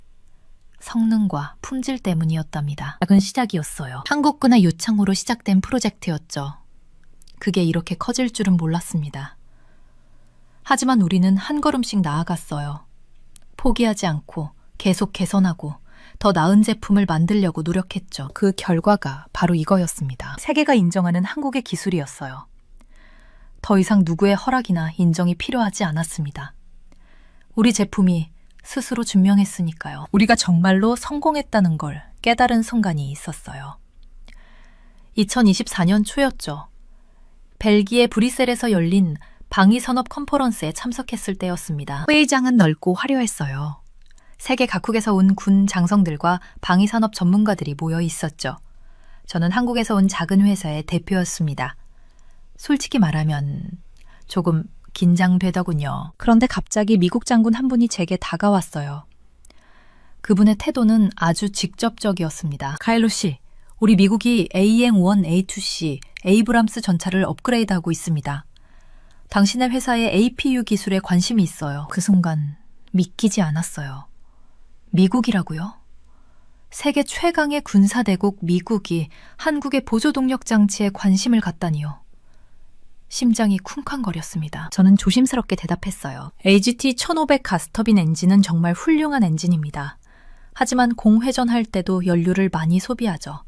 성능과 품질 때문이었답니다. 작은 시작이었어요. 한국군의 요청으로 시작된 프로젝트였죠. 그게 이렇게 커질 줄은 몰랐습니다. 하지만 우리는 한 걸음씩 나아갔어요. 포기하지 않고 계속 개선하고 더 나은 제품을 만들려고 노력했죠. 그 결과가 바로 이거였습니다. 세계가 인정하는 한국의 기술이었어요. 더 이상 누구의 허락이나 인정이 필요하지 않았습니다. 우리 제품이 스스로 증명했으니까요. 우리가 정말로 성공했다는 걸 깨달은 순간이 있었어요. 2024년 초였죠. 벨기에 브뤼셀에서 열린 방위산업 컨퍼런스에 참석했을 때였습니다. 회의장은 넓고 화려했어요. 세계 각국에서 온 군 장성들과 방위산업 전문가들이 모여 있었죠. 저는 한국에서 온 작은 회사의 대표였습니다. 솔직히 말하면 조금 긴장되더군요. 그런데 갑자기 미국 장군 한 분이 제게 다가왔어요. 그분의 태도는 아주 직접적이었습니다. 카일로 씨, 우리 미국이 AEM-1, A2C, 에이브람스 전차를 업그레이드하고 있습니다. 당신의 회사의 APU 기술에 관심이 있어요. 그 순간 믿기지 않았어요. 미국이라고요? 세계 최강의 군사대국 미국이 한국의 보조동력 장치에 관심을 갖다니요. 심장이 쿵쾅거렸습니다. 저는 조심스럽게 대답했어요. AGT-1500 가스터빈 엔진은 정말 훌륭한 엔진입니다. 하지만 공회전할 때도 연료를 많이 소비하죠.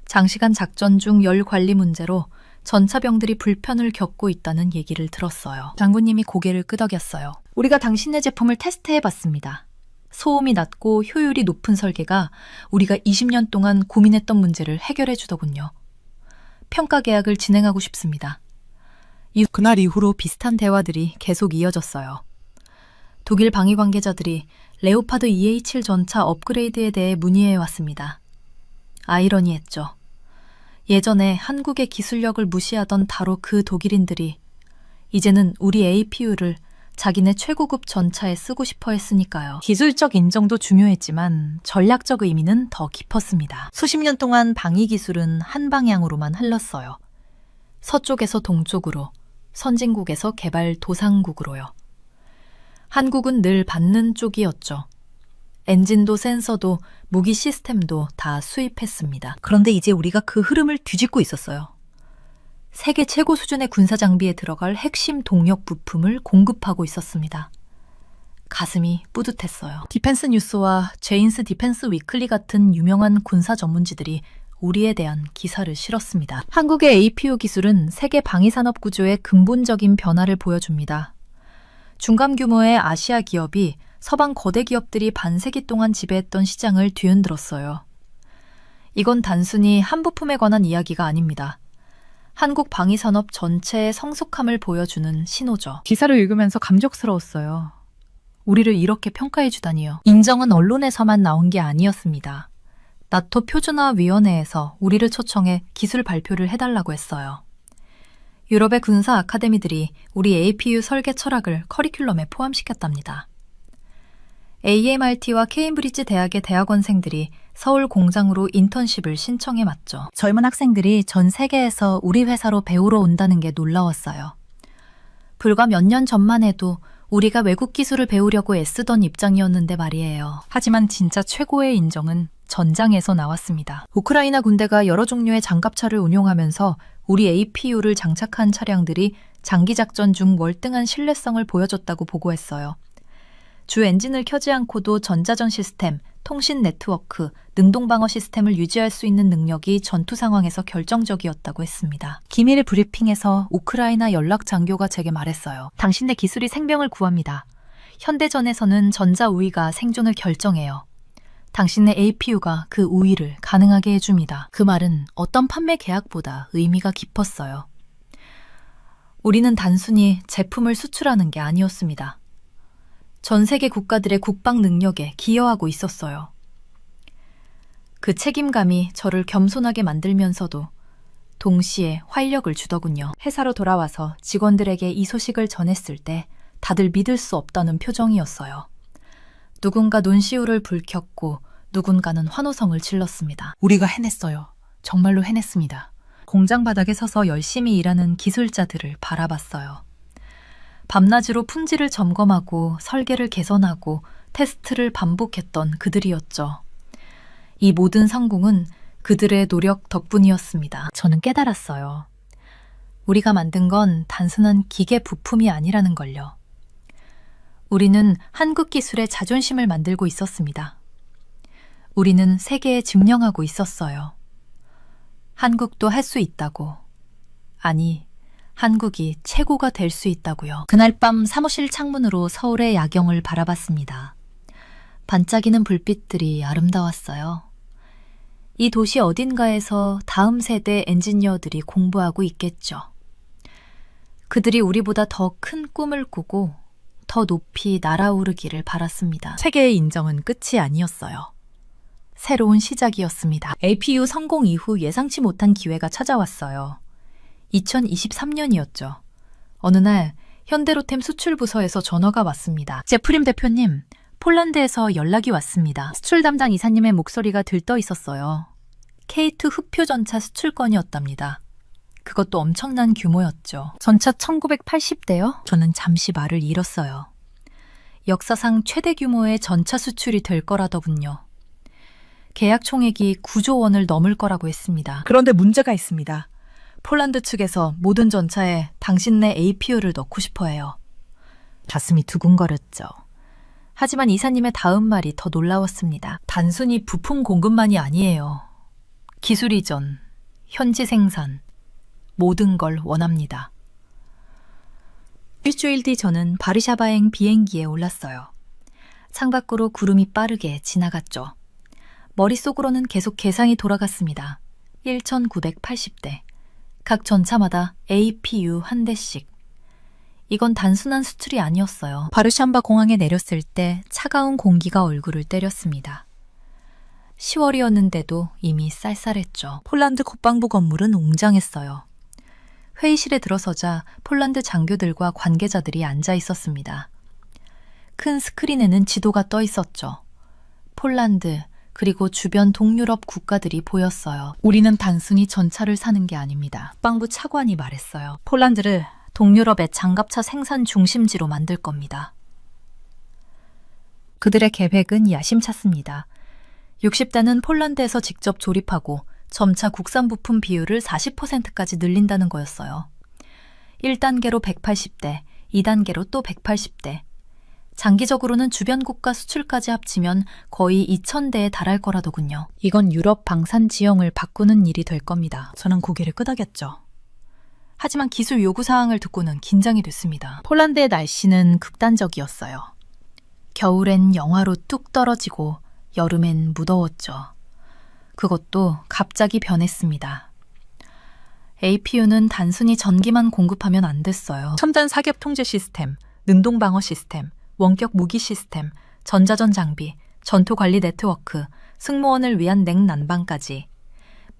장시간 작전 중 열 관리 문제로 전차병들이 불편을 겪고 있다는 얘기를 들었어요. 장군님이 고개를 끄덕였어요. 우리가 당신의 제품을 테스트해봤습니다. 소음이 낮고 효율이 높은 설계가 우리가 20년 동안 고민했던 문제를 해결해 주더군요. 평가 계약을 진행하고 싶습니다. 그날 이후로 비슷한 대화들이 계속 이어졌어요. 독일 방위 관계자들이 레오파드 EA7 전차 업그레이드에 대해 문의해 왔습니다. 아이러니했죠. 예전에 한국의 기술력을 무시하던 바로 그 독일인들이 이제는 우리 APU를 자기네 최고급 전차에 쓰고 싶어 했으니까요. 기술적 인정도 중요했지만 전략적 의미는 더 깊었습니다. 수십 년 동안 방위 기술은 한 방향으로만 흘렀어요. 서쪽에서 동쪽으로, 선진국에서 개발 도상국으로요. 한국은 늘 받는 쪽이었죠. 엔진도 센서도 무기 시스템도 다 수입했습니다. 그런데 이제 우리가 그 흐름을 뒤집고 있었어요. 세계 최고 수준의 군사 장비에 들어갈 핵심 동력 부품을 공급하고 있었습니다. 가슴이 뿌듯했어요. 디펜스 뉴스와 제인스 디펜스 위클리 같은 유명한 군사 전문지들이 우리에 대한 기사를 실었습니다. 한국의 APU 기술은 세계 방위산업 구조의 근본적인 변화를 보여줍니다. 중간 규모의 아시아 기업이 서방 거대 기업들이 반세기 동안 지배했던 시장을 뒤흔들었어요. 이건 단순히 한 부품에 관한 이야기가 아닙니다. 한국 방위산업 전체의 성숙함을 보여주는 신호죠. 기사를 읽으면서 감격스러웠어요. 우리를 이렇게 평가해 주다니요. 인정은 언론에서만 나온 게 아니었습니다. 나토 표준화위원회에서 우리를 초청해 기술 발표를 해달라고 했어요. 유럽의 군사 아카데미들이 우리 APU 설계 철학을 커리큘럼에 포함시켰답니다. AMRT와 케임브리지 대학의 대학원생들이 서울 공장으로 인턴십을 신청해 맞죠. 젊은 학생들이 전 세계에서 우리 회사로 배우러 온다는 게 놀라웠어요. 불과 몇 년 전만 해도 우리가 외국 기술을 배우려고 애쓰던 입장이었는데 말이에요. 하지만 진짜 최고의 인정은 전장에서 나왔습니다. 우크라이나 군대가 여러 종류의 장갑차를 운용하면서 우리 APU를 장착한 차량들이 장기작전 중 월등한 신뢰성을 보여줬다고 보고했어요. 주 엔진을 켜지 않고도 전자전 시스템, 통신 네트워크, 능동방어 시스템을 유지할 수 있는 능력이 전투 상황에서 결정적이었다고 했습니다. 기밀 브리핑에서 우크라이나 연락 장교가 제게 말했어요. 당신의 기술이 생명을 구합니다. 현대전에서는 전자우위가 생존을 결정해요. 당신의 APU가 그 우위를 가능하게 해줍니다. 그 말은 어떤 판매 계약보다 의미가 깊었어요. 우리는 단순히 제품을 수출하는 게 아니었습니다. 전 세계 국가들의 국방 능력에 기여하고 있었어요. 그 책임감이 저를 겸손하게 만들면서도 동시에 활력을 주더군요. 회사로 돌아와서 직원들에게 이 소식을 전했을 때 다들 믿을 수 없다는 표정이었어요. 누군가 눈시울을 붉혔고 누군가는 환호성을 질렀습니다. 우리가 해냈어요. 정말로 해냈습니다. 공장 바닥에 서서 열심히 일하는 기술자들을 바라봤어요. 밤낮으로 품질을 점검하고 설계를 개선하고 테스트를 반복했던 그들이었죠. 이 모든 성공은 그들의 노력 덕분이었습니다. 저는 깨달았어요. 우리가 만든 건 단순한 기계 부품이 아니라는 걸요. 우리는 한국 기술의 자존심을 만들고 있었습니다. 우리는 세계에 증명하고 있었어요. 한국도 할 수 있다고. 아니, 한국이 최고가 될 수 있다고요. 그날 밤 사무실 창문으로 서울의 야경을 바라봤습니다. 반짝이는 불빛들이 아름다웠어요. 이 도시 어딘가에서 다음 세대 엔지니어들이 공부하고 있겠죠. 그들이 우리보다 더 큰 꿈을 꾸고 더 높이 날아오르기를 바랐습니다. 세계의 인정은 끝이 아니었어요. 새로운 시작이었습니다. APU 성공 이후 예상치 못한 기회가 찾아왔어요. 2023년이었죠. 어느 날 현대로템 수출부서에서 전화가 왔습니다. 제프림 대표님, 폴란드에서 연락이 왔습니다. 수출 담당 이사님의 목소리가 들떠 있었어요. K2 흑표 전차 수출권이었답니다. 그것도 엄청난 규모였죠. 전차 1980대요? 저는 잠시 말을 잃었어요. 역사상 최대 규모의 전차 수출이 될 거라더군요. 계약 총액이 9조 원을 넘을 거라고 했습니다. 그런데 문제가 있습니다. 폴란드 측에서 모든 전차에 당신네 APU를 넣고 싶어 해요. 가슴이 두근거렸죠. 하지만 이사님의 다음 말이 더 놀라웠습니다. 단순히 부품 공급만이 아니에요. 기술 이전, 현지 생산, 모든 걸 원합니다. 일주일 뒤 저는 바르샤바행 비행기에 올랐어요. 창밖으로 구름이 빠르게 지나갔죠. 머릿속으로는 계속 계산이 돌아갔습니다. 1980대. 각 전차마다 APU 한 대씩. 이건 단순한 수출이 아니었어요. 바르샴바 공항에 내렸을 때 차가운 공기가 얼굴을 때렸습니다. 10월이었는데도 이미 쌀쌀했죠. 폴란드 국방부 건물은 웅장했어요. 회의실에 들어서자 폴란드 장교들과 관계자들이 앉아 있었습니다. 큰 스크린에는 지도가 떠 있었죠. 폴란드, 그리고 주변 동유럽 국가들이 보였어요. 우리는 단순히 전차를 사는 게 아닙니다. 국방부 차관이 말했어요. 폴란드를 동유럽의 장갑차 생산 중심지로 만들 겁니다. 그들의 계획은 야심찼습니다. 60단은 폴란드에서 직접 조립하고 점차 국산 부품 비율을 40%까지 늘린다는 거였어요. 1단계로 180대, 2단계로 또 180대. 장기적으로는 주변 국가 수출까지 합치면 거의 2000대에 달할 거라더군요. 이건 유럽 방산 지형을 바꾸는 일이 될 겁니다. 저는 고개를 끄덕였죠. 하지만 기술 요구사항을 듣고는 긴장이 됐습니다. 폴란드의 날씨는 극단적이었어요. 겨울엔 영하로 뚝 떨어지고 여름엔 무더웠죠. 그것도 갑자기 변했습니다. APU는 단순히 전기만 공급하면 안 됐어요. 첨단 사격 통제 시스템, 능동 방어 시스템, 원격 무기 시스템, 전자전 장비, 전투 관리 네트워크, 승무원을 위한 냉난방까지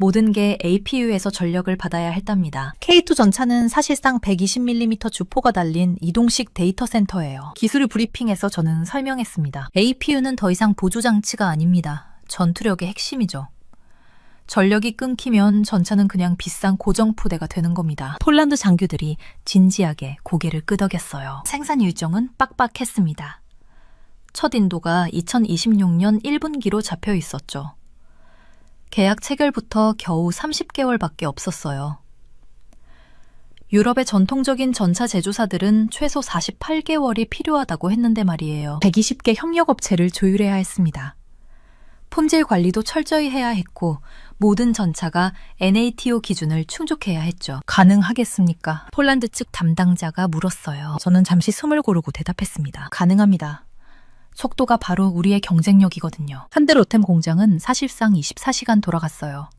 모든 게 APU에서 전력을 받아야 했답니다. K2 전차는 사실상 120mm 주포가 달린 이동식 데이터 센터예요. 기술 브리핑에서 저는 설명했습니다. APU는 더 이상 보조장치가 아닙니다. 전투력의 핵심이죠. 전력이 끊기면 전차는 그냥 비싼 고정포대가 되는 겁니다. 폴란드 장교들이 진지하게 고개를 끄덕였어요. 생산 일정은 빡빡했습니다. 첫 인도가 2026년 1분기로 잡혀 있었죠. 계약 체결부터 겨우 30개월밖에 없었어요. 유럽의 전통적인 전차 제조사들은 최소 48개월이 필요하다고 했는데 말이에요. 120개 협력업체를 조율해야 했습니다. 품질 관리도 철저히 해야 했고 모든 전차가 NATO 기준을 충족해야 했죠. 가능하겠습니까? 폴란드 측 담당자가 물었어요. 저는 잠시 숨을 고르고 대답했습니다. 가능합니다. 속도가 바로 우리의 경쟁력이거든요. 현대로템 공장은 사실상 24시간 돌아갔어요.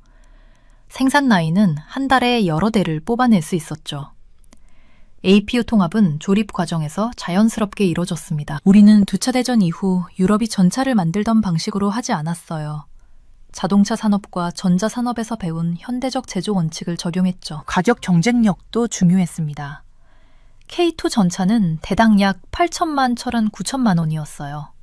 생산 라인은 한 달에 여러 대를 뽑아낼 수 있었죠. APU 통합은 조립 과정에서 자연스럽게 이루어졌습니다. 우리는 2차 대전 이후 유럽이 전차를 만들던 방식으로 하지 않았어요. 자동차 산업과 전자 산업에서 배운 현대적 제조 원칙을 적용했죠. 가격 경쟁력도 중요했습니다. K2 전차는 대당 약 8천만 철은 9천만 원이었어요.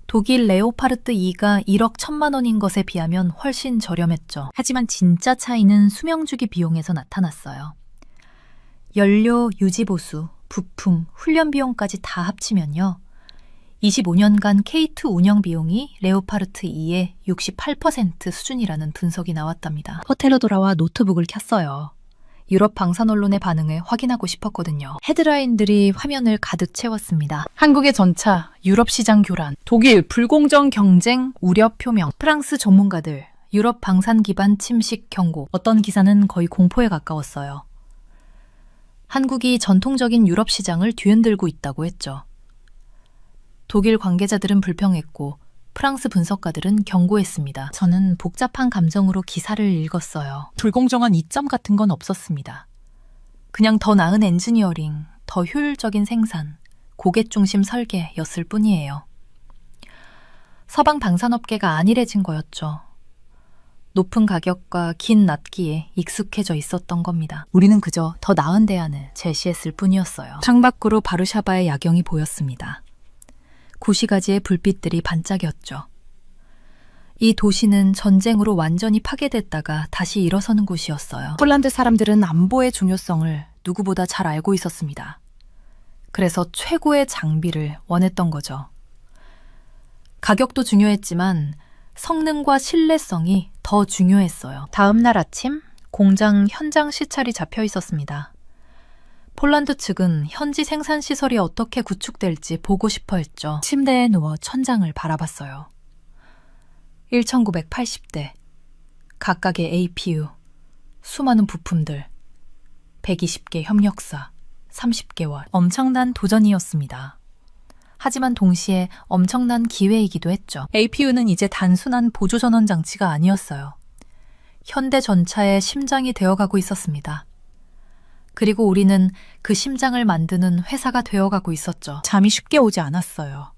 독일 레오파르트 2가 1억 1천만 원인 것에 비하면 훨씬 저렴했죠. 하지만 진짜 차이는 수명주기 비용에서 나타났어요. 연료, 유지보수, 부품, 훈련 비용까지 다 합치면요. 25년간 K2 운영 비용이 레오파르트 2의 68% 수준이라는 분석이 나왔답니다. 호텔로 돌아와 노트북을 켰어요. 유럽 방산 언론의 반응을 확인하고 싶었거든요. 헤드라인들이 화면을 가득 채웠습니다. 한국의 전차, 유럽 시장 교란, 독일 불공정 경쟁 우려 표명, 프랑스 전문가들, 유럽 방산 기반 침식 경고. 어떤 기사는 거의 공포에 가까웠어요. 한국이 전통적인 유럽 시장을 뒤흔들고 있다고 했죠. 독일 관계자들은 불평했고 프랑스 분석가들은 경고했습니다. 저는 복잡한 감정으로 기사를 읽었어요. 불공정한 이점 같은 건 없었습니다. 그냥 더 나은 엔지니어링, 더 효율적인 생산, 고객 중심 설계였을 뿐이에요. 서방 방산업계가 안일해진 거였죠. 높은 가격과 긴 낫기에 익숙해져 있었던 겁니다. 우리는 그저 더 나은 대안을 제시했을 뿐이었어요. 창밖으로 바르샤바의 야경이 보였습니다. 구시가지의 불빛들이 반짝였죠. 이 도시는 전쟁으로 완전히 파괴됐다가 다시 일어서는 곳이었어요. 폴란드 사람들은 안보의 중요성을 누구보다 잘 알고 있었습니다. 그래서 최고의 장비를 원했던 거죠. 가격도 중요했지만 성능과 신뢰성이 더 중요했어요. 다음 날 아침 공장 현장 시찰이 잡혀 있었습니다. 폴란드 측은 현지 생산 시설이 어떻게 구축될지 보고 싶어 했죠. 침대에 누워 천장을 바라봤어요. 1980대, 각각의 APU, 수많은 부품들, 120개 협력사, 30개월. 엄청난 도전이었습니다. 하지만 동시에 엄청난 기회이기도 했죠. APU는 이제 단순한 보조전원 장치가 아니었어요. 현대 전차의 심장이 되어가고 있었습니다. 그리고 우리는 그 심장을 만드는 회사가 되어가고 있었죠. 잠이 쉽게 오지 않았어요.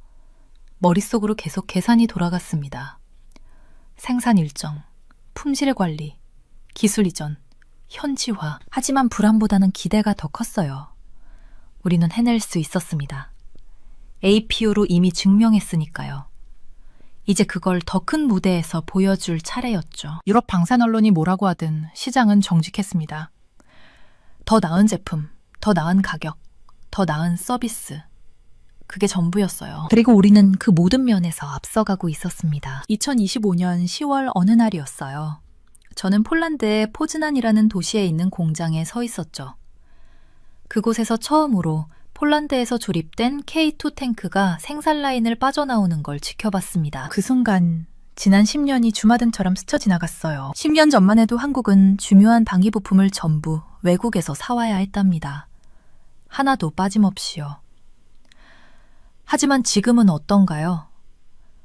머릿속으로 계속 계산이 돌아갔습니다. 생산 일정, 품질 관리, 기술 이전, 현지화. 하지만 불안보다는 기대가 더 컸어요. 우리는 해낼 수 있었습니다. APU로 이미 증명했으니까요. 이제 그걸 더 큰 무대에서 보여줄 차례였죠. 유럽 방산 언론이 뭐라고 하든 시장은 정직했습니다. 더 나은 제품, 더 나은 가격, 더 나은 서비스. 그게 전부였어요. 그리고 우리는 그 모든 면에서 앞서가고 있었습니다. 2025년 10월 어느 날이었어요. 저는 폴란드의 포즈난이라는 도시에 있는 공장에 서 있었죠. 그곳에서 처음으로 폴란드에서 조립된 K2 탱크가 생산 라인을 빠져나오는 걸 지켜봤습니다. 그 순간 지난 10년이 주마등처럼 스쳐 지나갔어요. 10년 전만 해도 한국은 중요한 방위 부품을 전부 외국에서 사와야 했답니다. 하나도 빠짐없이요. 하지만 지금은 어떤가요?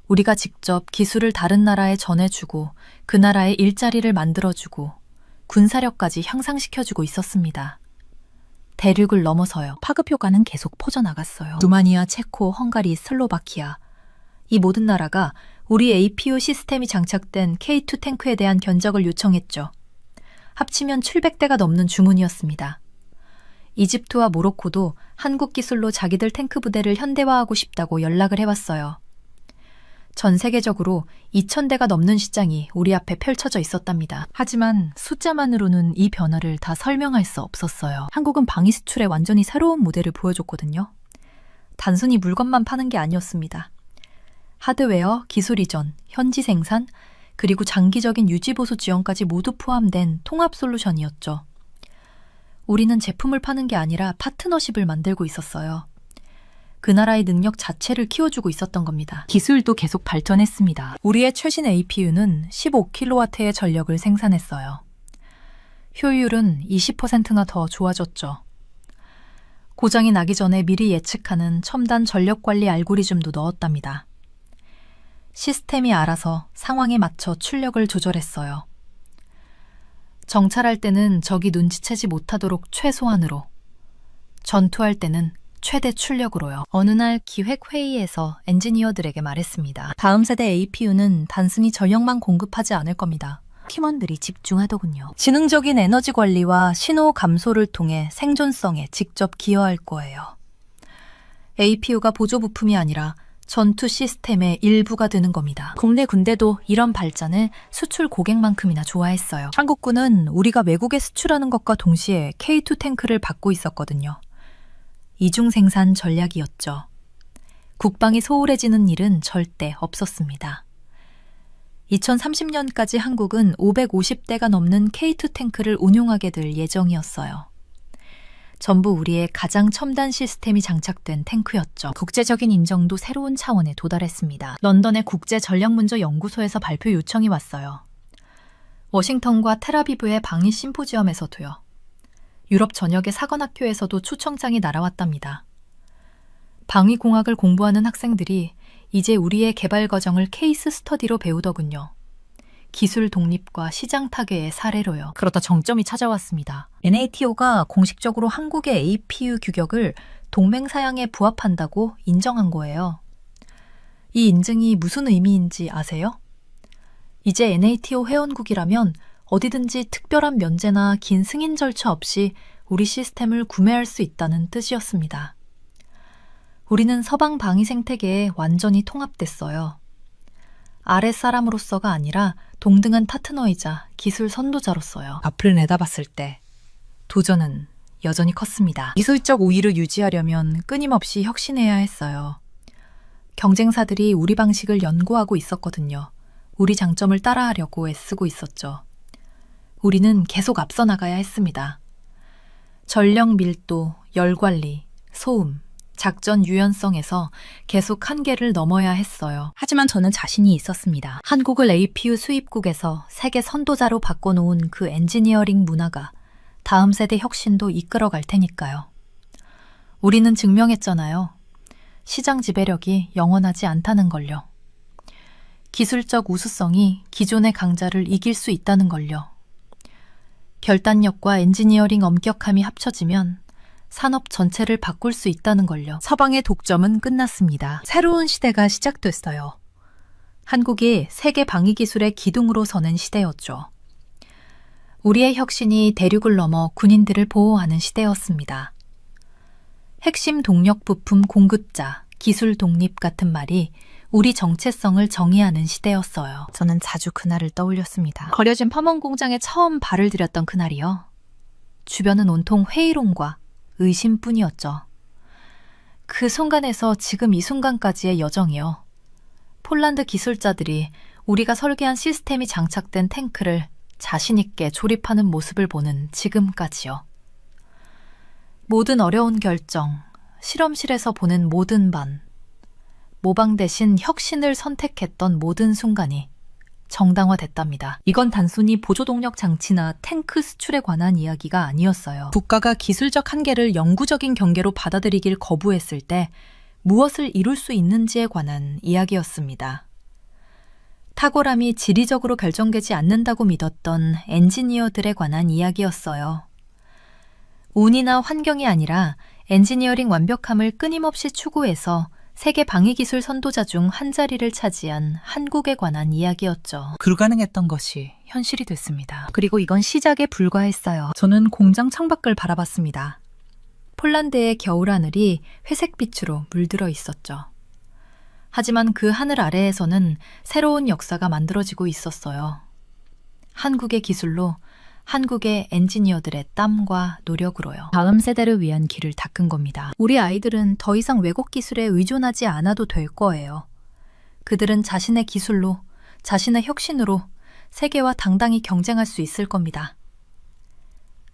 우리가 직접 기술을 다른 나라에 전해주고 그 나라의 일자리를 만들어주고 군사력까지 향상시켜주고 있었습니다. 대륙을 넘어서요. 파급 효과는 계속 퍼져나갔어요. 루마니아, 체코, 헝가리, 슬로바키아. 이 모든 나라가 우리 APU 시스템이 장착된 K2 탱크에 대한 견적을 요청했죠. 합치면 700대가 넘는 주문이었습니다. 이집트와 모로코도 한국 기술로 자기들 탱크 부대를 현대화하고 싶다고 연락을 해왔어요. 전 세계적으로 2,000대가 넘는 시장이 우리 앞에 펼쳐져 있었답니다. 하지만 숫자만으로는 이 변화를 다 설명할 수 없었어요. 한국은 방위 수출에 완전히 새로운 모델을 보여줬거든요. 단순히 물건만 파는 게 아니었습니다. 하드웨어, 기술 이전, 현지 생산, 그리고 장기적인 유지보수 지원까지 모두 포함된 통합 솔루션이었죠. 우리는 제품을 파는 게 아니라 파트너십을 만들고 있었어요. 그 나라의 능력 자체를 키워주고 있었던 겁니다. 기술도 계속 발전했습니다. 우리의 최신 APU는 15kW의 전력을 생산했어요. 효율은 20%나 더 좋아졌죠. 고장이 나기 전에 미리 예측하는 첨단 전력관리 알고리즘도 넣었답니다. 시스템이 알아서 상황에 맞춰 출력을 조절했어요. 정찰할 때는 적이 눈치채지 못하도록 최소한으로, 전투할 때는 최대 출력으로요. 어느 날 기획회의에서 엔지니어들에게 말했습니다. 다음 세대 APU는 단순히 전력만 공급하지 않을 겁니다. 팀원들이 집중하더군요. 지능적인 에너지 관리와 신호 감소를 통해 생존성에 직접 기여할 거예요. APU가 보조 부품이 아니라 전투 시스템의 일부가 되는 겁니다. 국내 군대도 이런 발전을 수출 고객만큼이나 좋아했어요. 한국군은 우리가 외국에 수출하는 것과 동시에 K2 탱크를 받고 있었거든요. 이중 생산 전략이었죠. 국방이 소홀해지는 일은 절대 없었습니다. 2030년까지 한국은 550대가 넘는 K2 탱크를 운용하게 될 예정이었어요. 전부 우리의 가장 첨단 시스템이 장착된 탱크였죠. 국제적인 인정도 새로운 차원에 도달했습니다. 런던의 국제전략문조연구소에서 발표 요청이 왔어요. 워싱턴과 텔아비브의 방위 심포지엄에서도요. 유럽 전역의 사관학교에서도 초청장이 날아왔답니다. 방위공학을 공부하는 학생들이 이제 우리의 개발 과정을 케이스 스터디로 배우더군요. 기술 독립과 시장 타개의 사례로요. 그러다 정점이 찾아왔습니다. NATO가 공식적으로 한국의 APU 규격을 동맹 사양에 부합한다고 인정한 거예요. 이 인증이 무슨 의미인지 아세요? 이제 NATO 회원국이라면 어디든지 특별한 면제나 긴 승인 절차 없이 우리 시스템을 구매할 수 있다는 뜻이었습니다. 우리는 서방 방위 생태계에 완전히 통합됐어요. 아랫사람으로서가 아니라 동등한 파트너이자 기술 선도자로서요. 앞을 내다봤을 때 도전은 여전히 컸습니다. 기술적 우위를 유지하려면 끊임없이 혁신해야 했어요. 경쟁사들이 우리 방식을 연구하고 있었거든요. 우리 장점을 따라하려고 애쓰고 있었죠. 우리는 계속 앞서 나가야 했습니다. 전력 밀도, 열 관리, 소음, 작전 유연성에서 계속 한계를 넘어야 했어요. 하지만 저는 자신이 있었습니다. 한국을 APU 수입국에서 세계 선도자로 바꿔놓은 그 엔지니어링 문화가 다음 세대 혁신도 이끌어갈 테니까요. 우리는 증명했잖아요. 시장 지배력이 영원하지 않다는 걸요. 기술적 우수성이 기존의 강자를 이길 수 있다는 걸요. 결단력과 엔지니어링 엄격함이 합쳐지면 산업 전체를 바꿀 수 있다는 걸요. 서방의 독점은 끝났습니다. 새로운 시대가 시작됐어요. 한국이 세계 방위 기술의 기둥으로 서는 시대였죠. 우리의 혁신이 대륙을 넘어 군인들을 보호하는 시대였습니다. 핵심 동력 부품 공급자, 기술 독립 같은 말이 우리 정체성을 정의하는 시대였어요. 저는 자주 그날을 떠올렸습니다. 거려진 펌원 공장에 처음 발을 들였던 그날이요. 주변은 온통 회의론과 의심뿐이었죠. 그 순간에서 지금 이 순간까지의 여정이요. 폴란드 기술자들이 우리가 설계한 시스템이 장착된 탱크를 자신 있게 조립하는 모습을 보는 지금까지요. 모든 어려운 결정, 실험실에서 보는 모든 반, 모방 대신 혁신을 선택했던 모든 순간이 정당화됐답니다. 이건 단순히 보조동력 장치나 탱크 수출에 관한 이야기가 아니었어요. 국가가 기술적 한계를 영구적인 경계로 받아들이길 거부했을 때 무엇을 이룰 수 있는지에 관한 이야기였습니다. 탁월함이 지리적으로 결정되지 않는다고 믿었던 엔지니어들에 관한 이야기였어요. 운이나 환경이 아니라 엔지니어링 완벽함을 끊임없이 추구해서 세계 방위기술 선도자 중 한 자리를 차지한 한국에 관한 이야기였죠. 불가능했던 것이 현실이 됐습니다. 그리고 이건 시작에 불과했어요. 저는 공장 창밖을 바라봤습니다. 폴란드의 겨울하늘이 회색빛으로 물들어 있었죠. 하지만 그 하늘 아래에서는 새로운 역사가 만들어지고 있었어요. 한국의 기술로, 한국의 엔지니어들의 땀과 노력으로요. 다음 세대를 위한 길을 닦은 겁니다. 우리 아이들은 더 이상 외국 기술에 의존하지 않아도 될 거예요. 그들은 자신의 기술로, 자신의 혁신으로 세계와 당당히 경쟁할 수 있을 겁니다.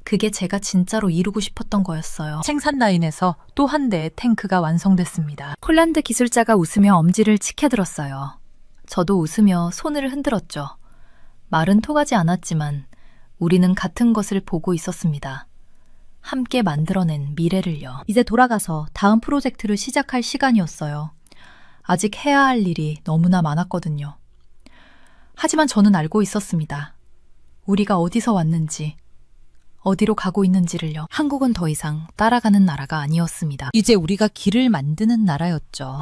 그게 제가 진짜로 이루고 싶었던 거였어요. 생산 라인에서 또 한 대의 탱크가 완성됐습니다. 폴란드 기술자가 웃으며 엄지를 치켜들었어요. 저도 웃으며 손을 흔들었죠. 말은 통하지 않았지만 우리는 같은 것을 보고 있었습니다. 함께 만들어낸 미래를요. 이제 돌아가서 다음 프로젝트를 시작할 시간이었어요. 아직 해야 할 일이 너무나 많았거든요. 하지만 저는 알고 있었습니다. 우리가 어디서 왔는지, 어디로 가고 있는지를요. 한국은 더 이상 따라가는 나라가 아니었습니다. 이제 우리가 길을 만드는 나라였죠.